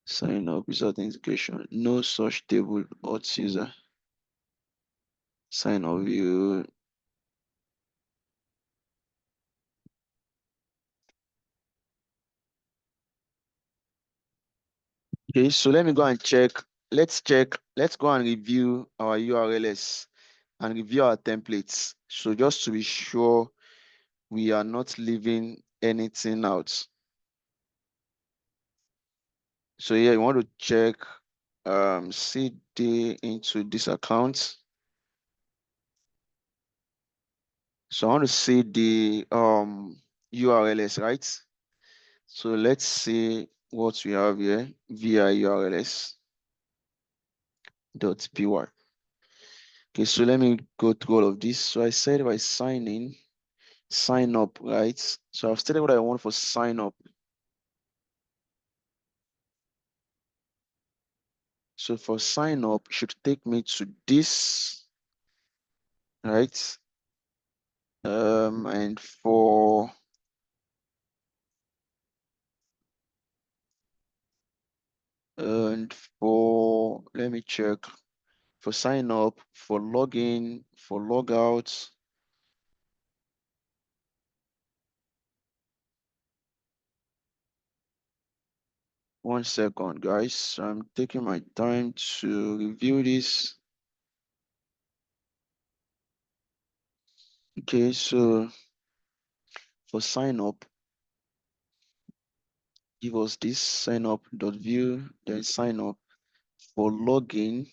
Sign up with authentication. No such table auth user. Sign up view. Okay, so let me go and check. Let's go and review our URLs and review our templates. So just to be sure we are not leaving anything out. So yeah, you want to check CD into this account. So I want to see the URLs, right? So let's see what we have here via URLs.py. Okay, so let me go through all of this. So I said by sign in, sign up, right? So I've stated what I want for sign up. So for sign up, it should take me to this, right? And for let me check for sign up, for login, for logout. One second, guys. I'm taking my time to review this. Okay, so for sign up, give us this sign up.view, then sign up. For login,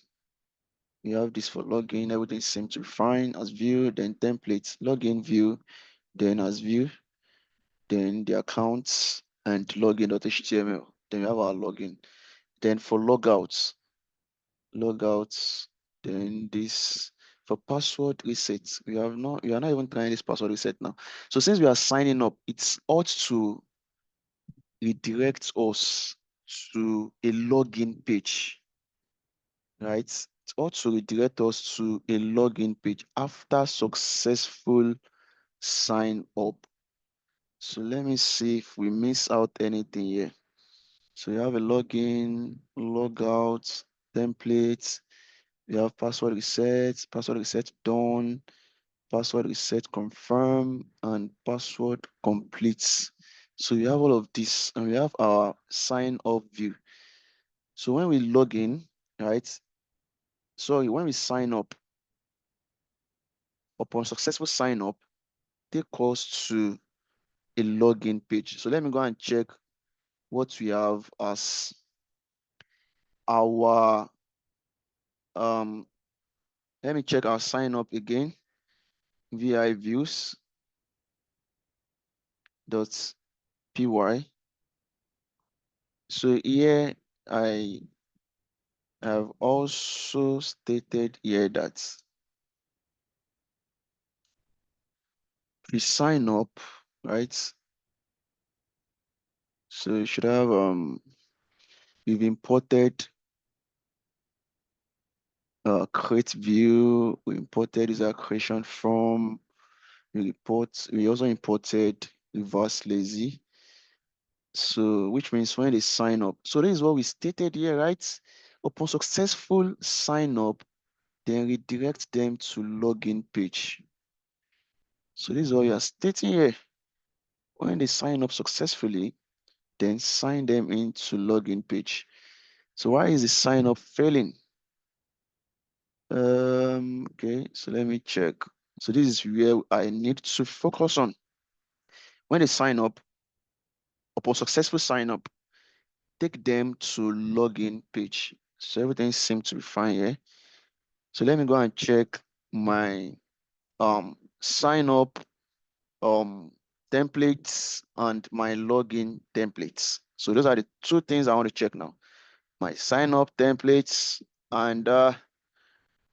We have this for login. Everything seems to be fine as view, then templates, login view, then as view, then the accounts and login.html. Then we have our login. Then for logouts, then this for password reset. We are not even trying this password reset now. So since we are signing up, it's ought to redirect us to a login page, right? It ought to redirect us to a login page after successful sign up. So let me see if we miss out anything here. So you have a login, logout, templates. We have password reset done, password reset confirm, and password complete. So we have all of this, and we have our sign up view. So when we log in, right? Sorry, when we sign up, upon successful sign up, take us to a login page. So let me go and check what we have as our let me check our sign up again. vi views dot py. So here I have also stated here that we sign up, right? So you should have we've imported create view, we imported user creation form, we also imported reverse lazy. So which means when they sign up. So this is what we stated here, right? Upon successful sign up, then redirect them to login page. So this is what you are stating here. When they sign up successfully, then sign them into login page. So why is the sign up failing? Okay, so let me check. So this is where I need to focus on. When they sign up, upon successful sign up, take them to login page. So everything seems to be fine here. So let me go and check my sign up templates and my login templates. So those are the two things I want to check now. My sign up templates and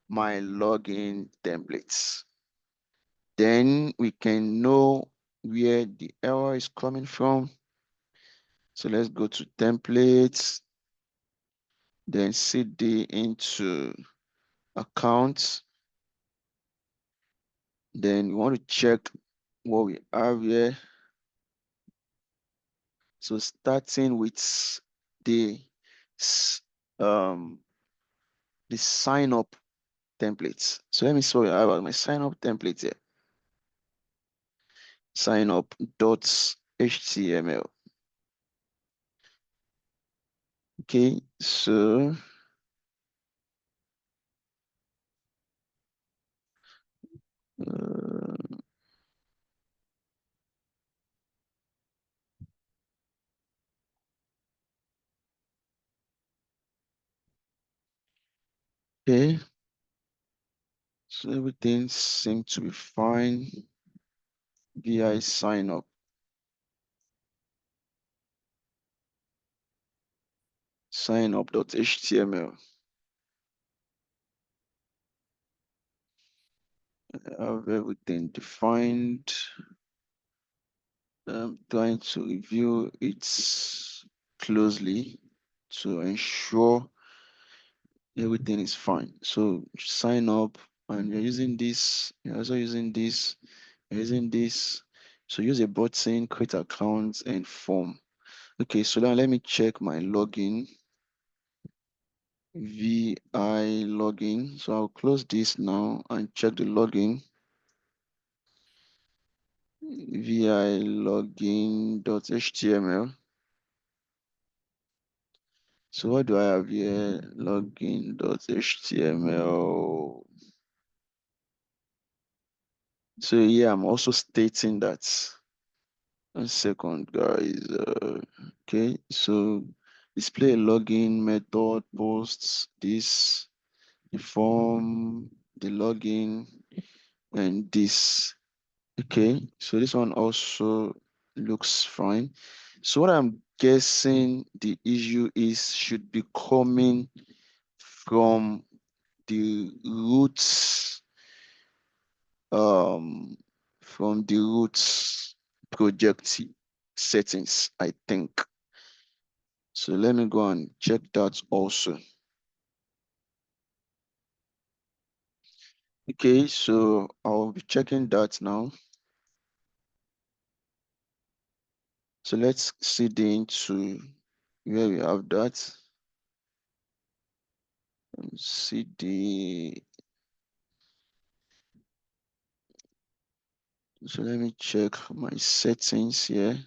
my login templates. Then we can know where the error is coming from. So let's go to templates, then cd into accounts. Then we want to check what we have here. So starting with the sign up templates. So let me show you I have my sign up template here. Sign up .html. Okay, so okay, so everything seems to be fine. vi sign up. Sign up.html. I have everything defined. I'm trying to review it closely to ensure everything is fine. So sign up and you're using this, you're also using this, you're using this. So use a button, create accounts and form. Okay, so now let me check my login. vi login. So I'll close this now and check the login. vi login.html. So what do I have here? Login.html. So yeah, I'm also stating that. 1 second, guys. Okay, so display login method posts this. the form, the login, and this. Okay, so this one also looks fine. So what I'm guessing the issue is should be coming from the roots, from the roots project settings, I think. So let me go and check that also. Okay, so I'll be checking that now. So let's see into where we have that. CD. So let me check my settings here.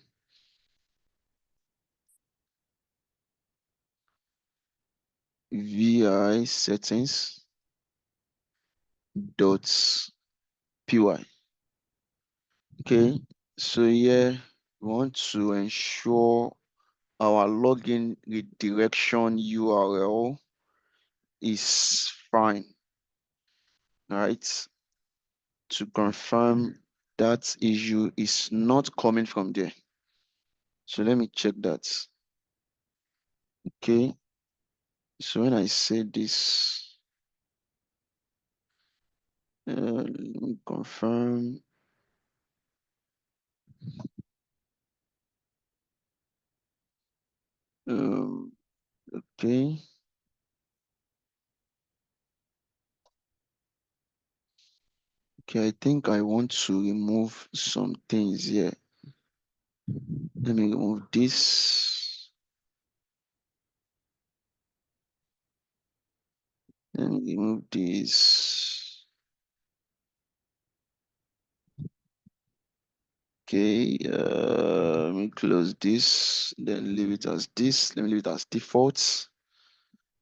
VI settings dot py. Okay, so here we want to ensure our login redirection URL is fine. All right, to confirm that issue is not coming from there. So let me check that. Okay, so when I say this, let me confirm. Okay. Okay, I think I want to remove some things here. Let me remove this. Let me remove this. Okay, let me close this, then leave it as this. Let me leave it as default.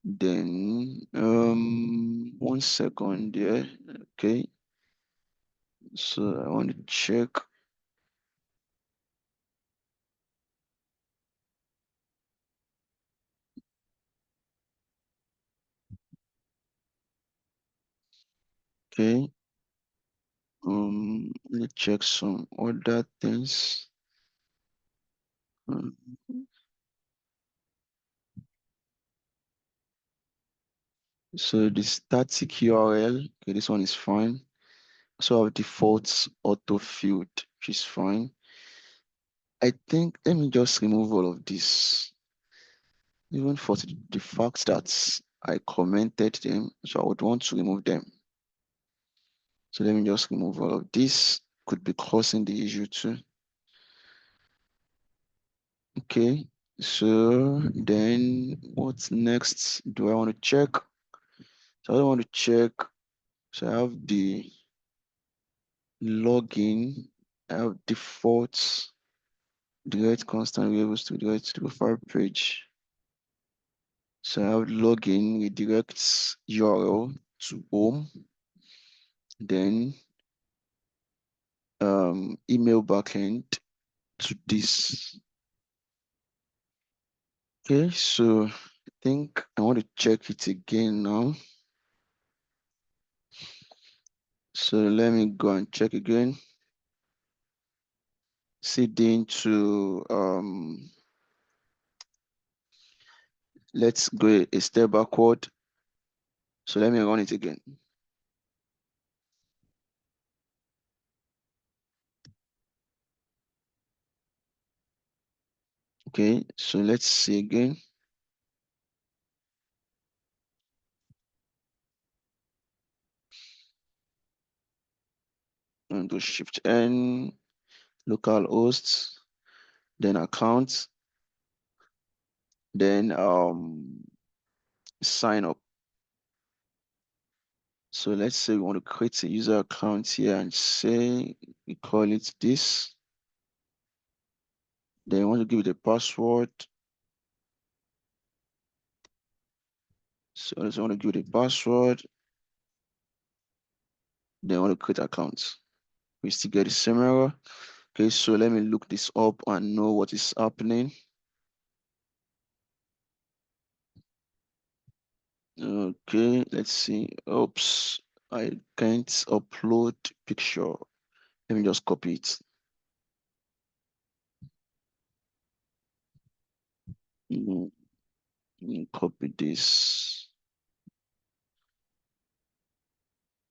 Then 1 second there. Okay. So I want to check. Okay. Let me check some other things. So the static URL, okay, this one is fine. So I have default auto field, which is fine. I think, let me just remove all of this. Even for the fact that I commented them, so I would want to remove them. So let me just remove all of this. Could be causing the issue too. Okay, so then what's next? Do I want to check? So I want to check. So I have the login, I have defaults, direct constant variables to direct to the profile page. So I have login redirects URL to home, then email backend to this. Okay, so I think I want to check it again now. So let me go and check again. CD into let's go a step backward. So let me run it again. Okay, so let's see again. And do Shift N, local hosts, then accounts, then sign up. So let's say we want to create a user account here and say we call it this. Then we want to give it a password. So I just want to give it a password. Then I want to create accounts. We still get the same error. Okay, so let me look this up and know what is happening. Okay, let's see. Oops, I can't upload picture. Let me just copy it. Copy this.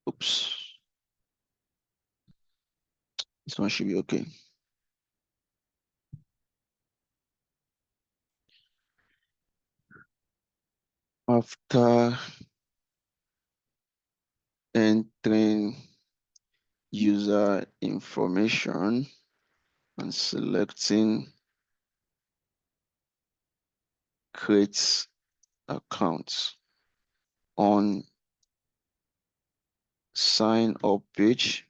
Oops. This one should be okay. After entering user information and selecting create account on sign up page,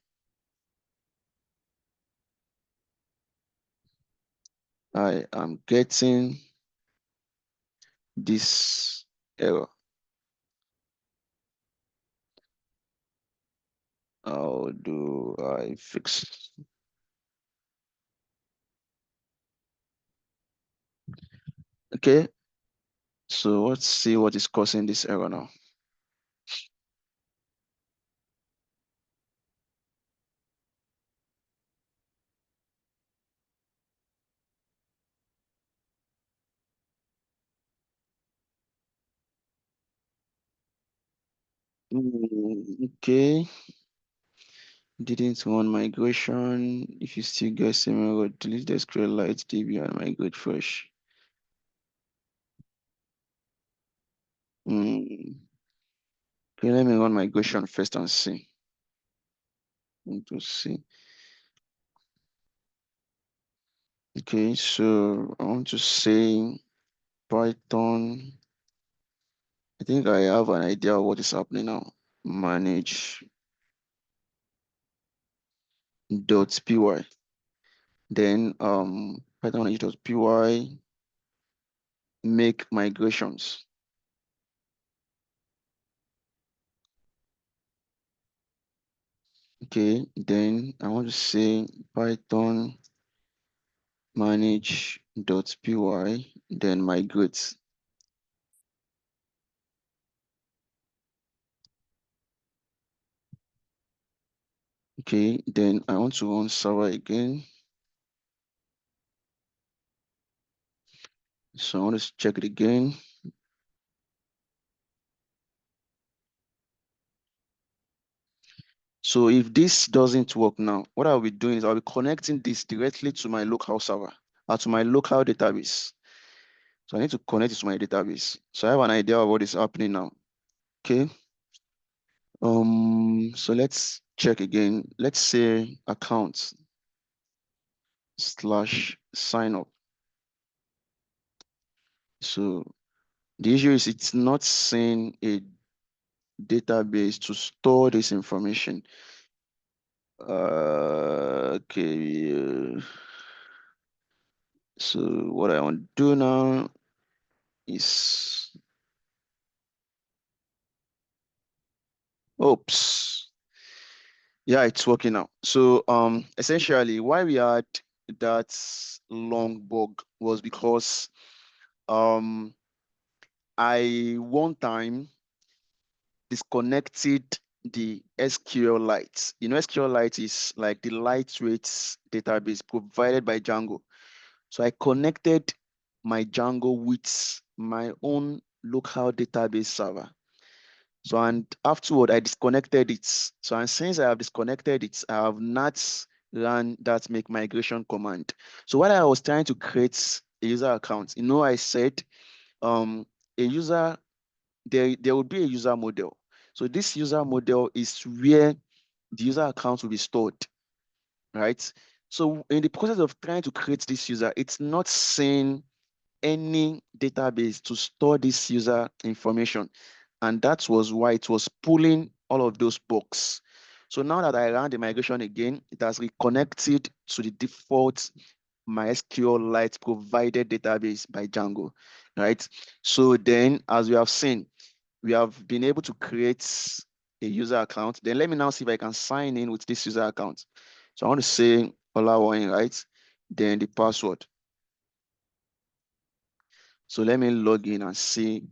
I am getting this error. How do I fix? Okay, so let's see what is causing this error now. Okay, didn't want migration. If you still get similar, delete the SQLite DB and migrate fresh. Okay, let me run migration first and see. To see. Okay, so I want to say Python. I think I have an idea of what is happening now. Manage .py. Then Python manage.py, make migrations. Okay, then I want to say Python manage.py, then migrate. Okay, then I want to run server again. So I want to check it again. So if this doesn't work now, what I'll be doing is I'll be connecting this directly to my local server or to my local database. So I need to connect it to my database. So I have an idea of what is happening now. Okay. So let's check again. Let's say account / sign up. So the issue is it's not saying a database to store this information. Okay. So what I want to do now is, oops. Yeah, it's working now. So essentially why we had that long bug was because I one time disconnected the SQLite. You know, SQLite is like the lightweight database provided by Django. So I connected my Django with my own local database server. So, and afterward, I disconnected it. So, and since I have disconnected it, I have not run that make migration command. So while I was trying to create a user account, you know, I said a user, there will be a user model. So this user model is where the user account will be stored, right? So in the process of trying to create this user, it's not saying any database to store this user information. And that was why it was pulling all of those bugs. So now that I ran the migration again, it has reconnected to the default MySQLite provided database by Django, right? So then, as we have seen, we have been able to create a user account. Then let me now see if I can sign in with this user account. So I want to say Olawain, right? Then the password. So let me log in and see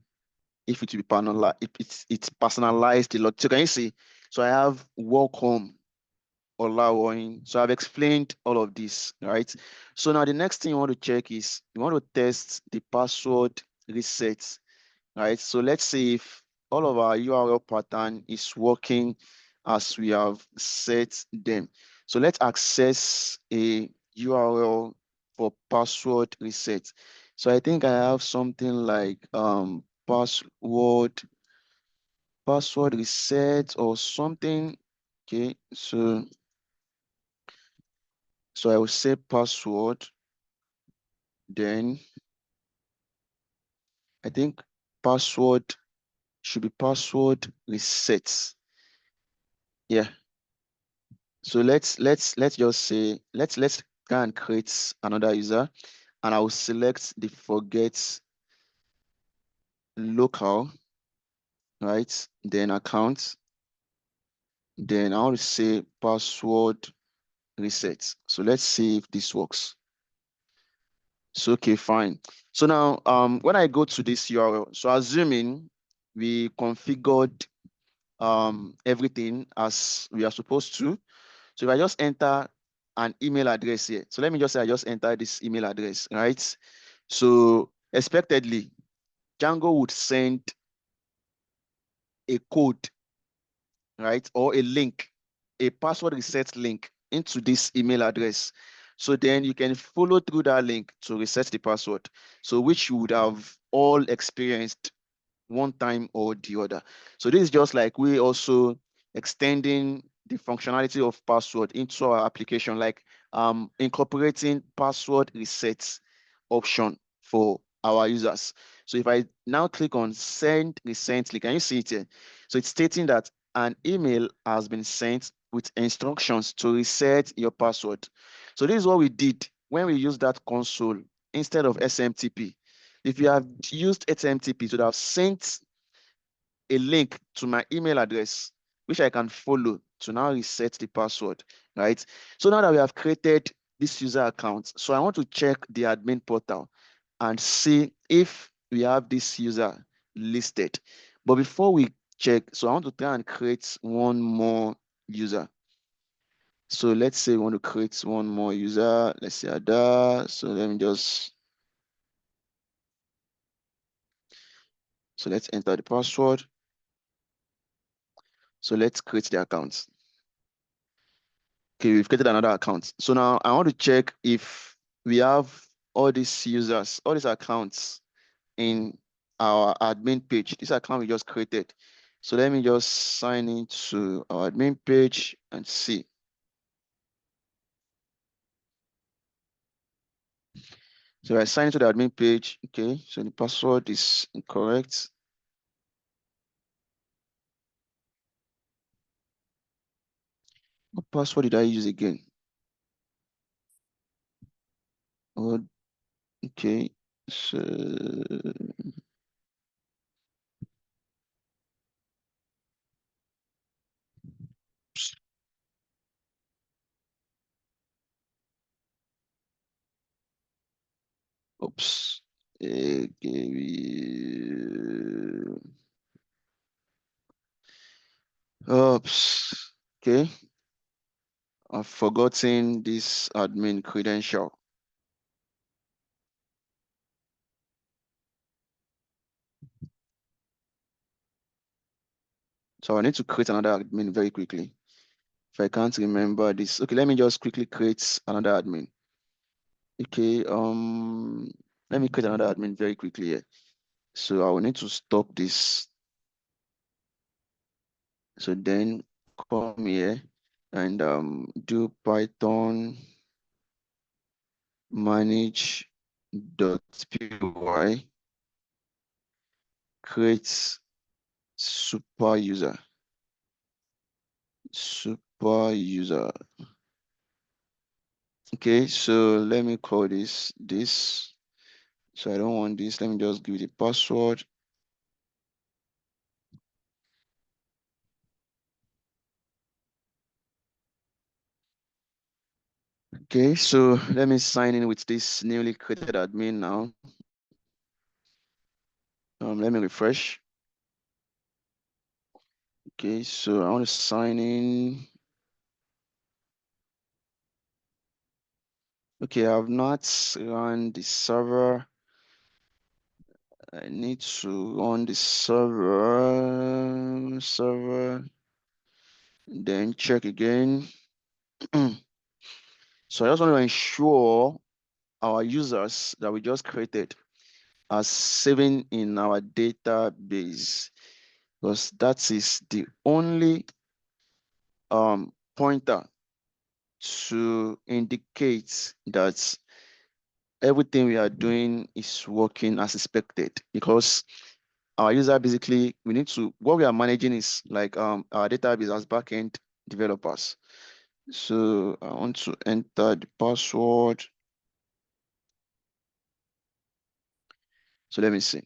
if it will be personalized, if it's personalized a lot. So can you see? So I have welcome Olawoyin. So I've explained all of this, right? So now the next thing you want to check is you want to test the password reset, right? So let's see if all of our URL pattern is working as we have set them. So let's access a URL for password reset. So I think I have something like password reset or something. Okay, so I will say password, then I think password should be password reset. Yeah. So let's just say let's try and create another user, and I will select the forget local, right? Then account. Then I want to say password reset. So let's see if this works. So okay, fine. So now when I go to this URL, so assuming we configured everything as we are supposed to. So if I just enter an email address here, so let me just say I just enter this email address, right? So expectedly, Django would send a code, right? Or a link, a password reset link into this email address. So then you can follow through that link to reset the password. So which you would have all experienced one time or the other. So this is just like we also extending the functionality of password into our application, like incorporating password resets option for our users. So if I now click on send recently, can you see it here? So it's stating that an email has been sent with instructions to reset your password. So this is what we did when we used that console instead of SMTP. If you have used SMTP, it would have sent a link to my email address, which I can follow to now reset the password, right? So now that we have created this user account, so I want to check the admin portal and see if we have this user listed. But before we check, so I want to try and create one more user. So let's say we want to create one more user. Let's say Ada. So let me just, so let's enter the password. So let's create the account. Okay, we've created another account. So now I want to check if we have all these users, all these accounts in our admin page. This account we just created. So let me just sign into our admin page and see. So I sign into the admin page. Okay, so the password is incorrect. What password did I use again? Oh, okay. So oops. Oops. Okay. I've forgotten this admin credential. So I need to create another admin very quickly. If I can't remember this, okay, let me just quickly create another admin. Okay, let me create another admin very quickly here. So I will need to stop this. So then come here and do Python manage.py, create super user. Okay, so let me call this. So I don't want this. Let me just give it a password. Okay, so let me sign in with this newly created admin now. Let me refresh. Okay, so I want to sign in. Okay, I have not run the server. I need to run the server, then check again. So I just want to ensure our users that we just created are saving in our database, because that is the only pointer to indicate that everything we are doing is working as expected. Because our user basically, what we are managing is like our database as backend developers. So I want to enter the password. So let me see.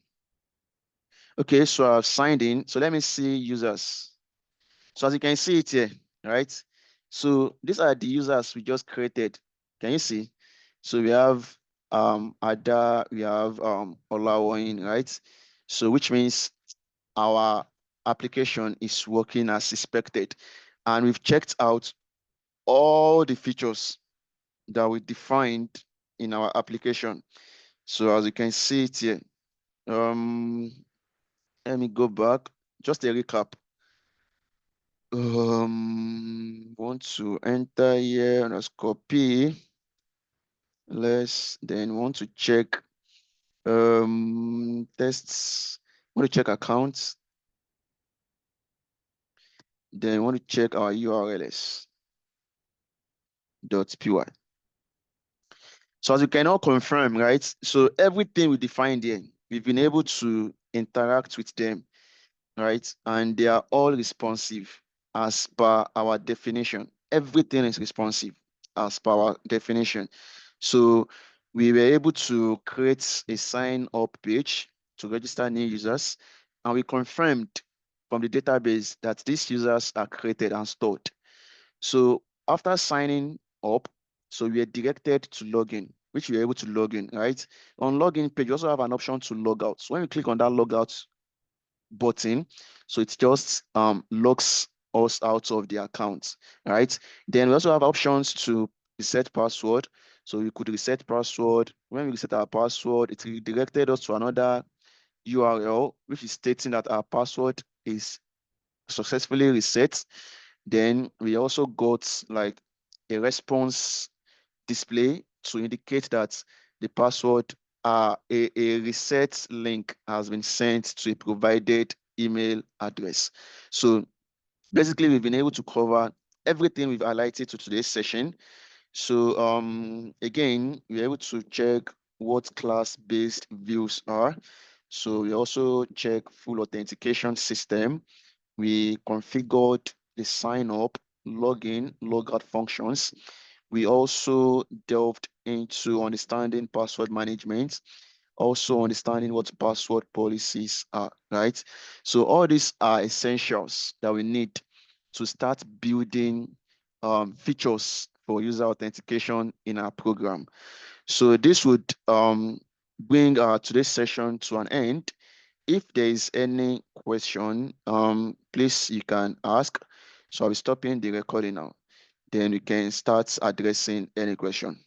Okay, so I've signed in. So let me see users. So as you can see it here, right? So these are the users we just created. Can you see? So we have Ada, we have Olawoyin, right? So which means our application is working as expected. And we've checked out all the features that we defined in our application. So as you can see it here, let me go back, just a recap. Want to enter here, let's copy. Then want to check tests, want to check accounts. Then want to check our URLs .py. So as you can all confirm, right? So everything we defined here, we've been able to interact with them, right? And they are all responsive as per our definition. Everything is responsive as per our definition. So we were able to create a sign up page to register new users, and we confirmed from the database that these users are created and stored. So after signing up, so we are directed to login, which we are able to log in, right? On login page, you also have an option to log out. So when you click on that logout button, so it just logs us out of the account, right? Then we also have options to reset password. So we could reset password. When we reset our password, it redirected us to another URL, which is stating that our password is successfully reset. Then we also got like a response display to indicate that the password, a reset link has been sent to a provided email address. So basically, we've been able to cover everything we've highlighted to today's session. So again, we're able to check what class-based views are. So we also check full authentication system. We configured the sign up, login, logout functions. We also delved into understanding password management, also understanding what password policies are, right? So all these are essentials that we need to start building features for user authentication in our program. So this would bring today's session to an end. If there is any question, please you can ask. So I'll be stopping the recording now. Then we can start addressing any question.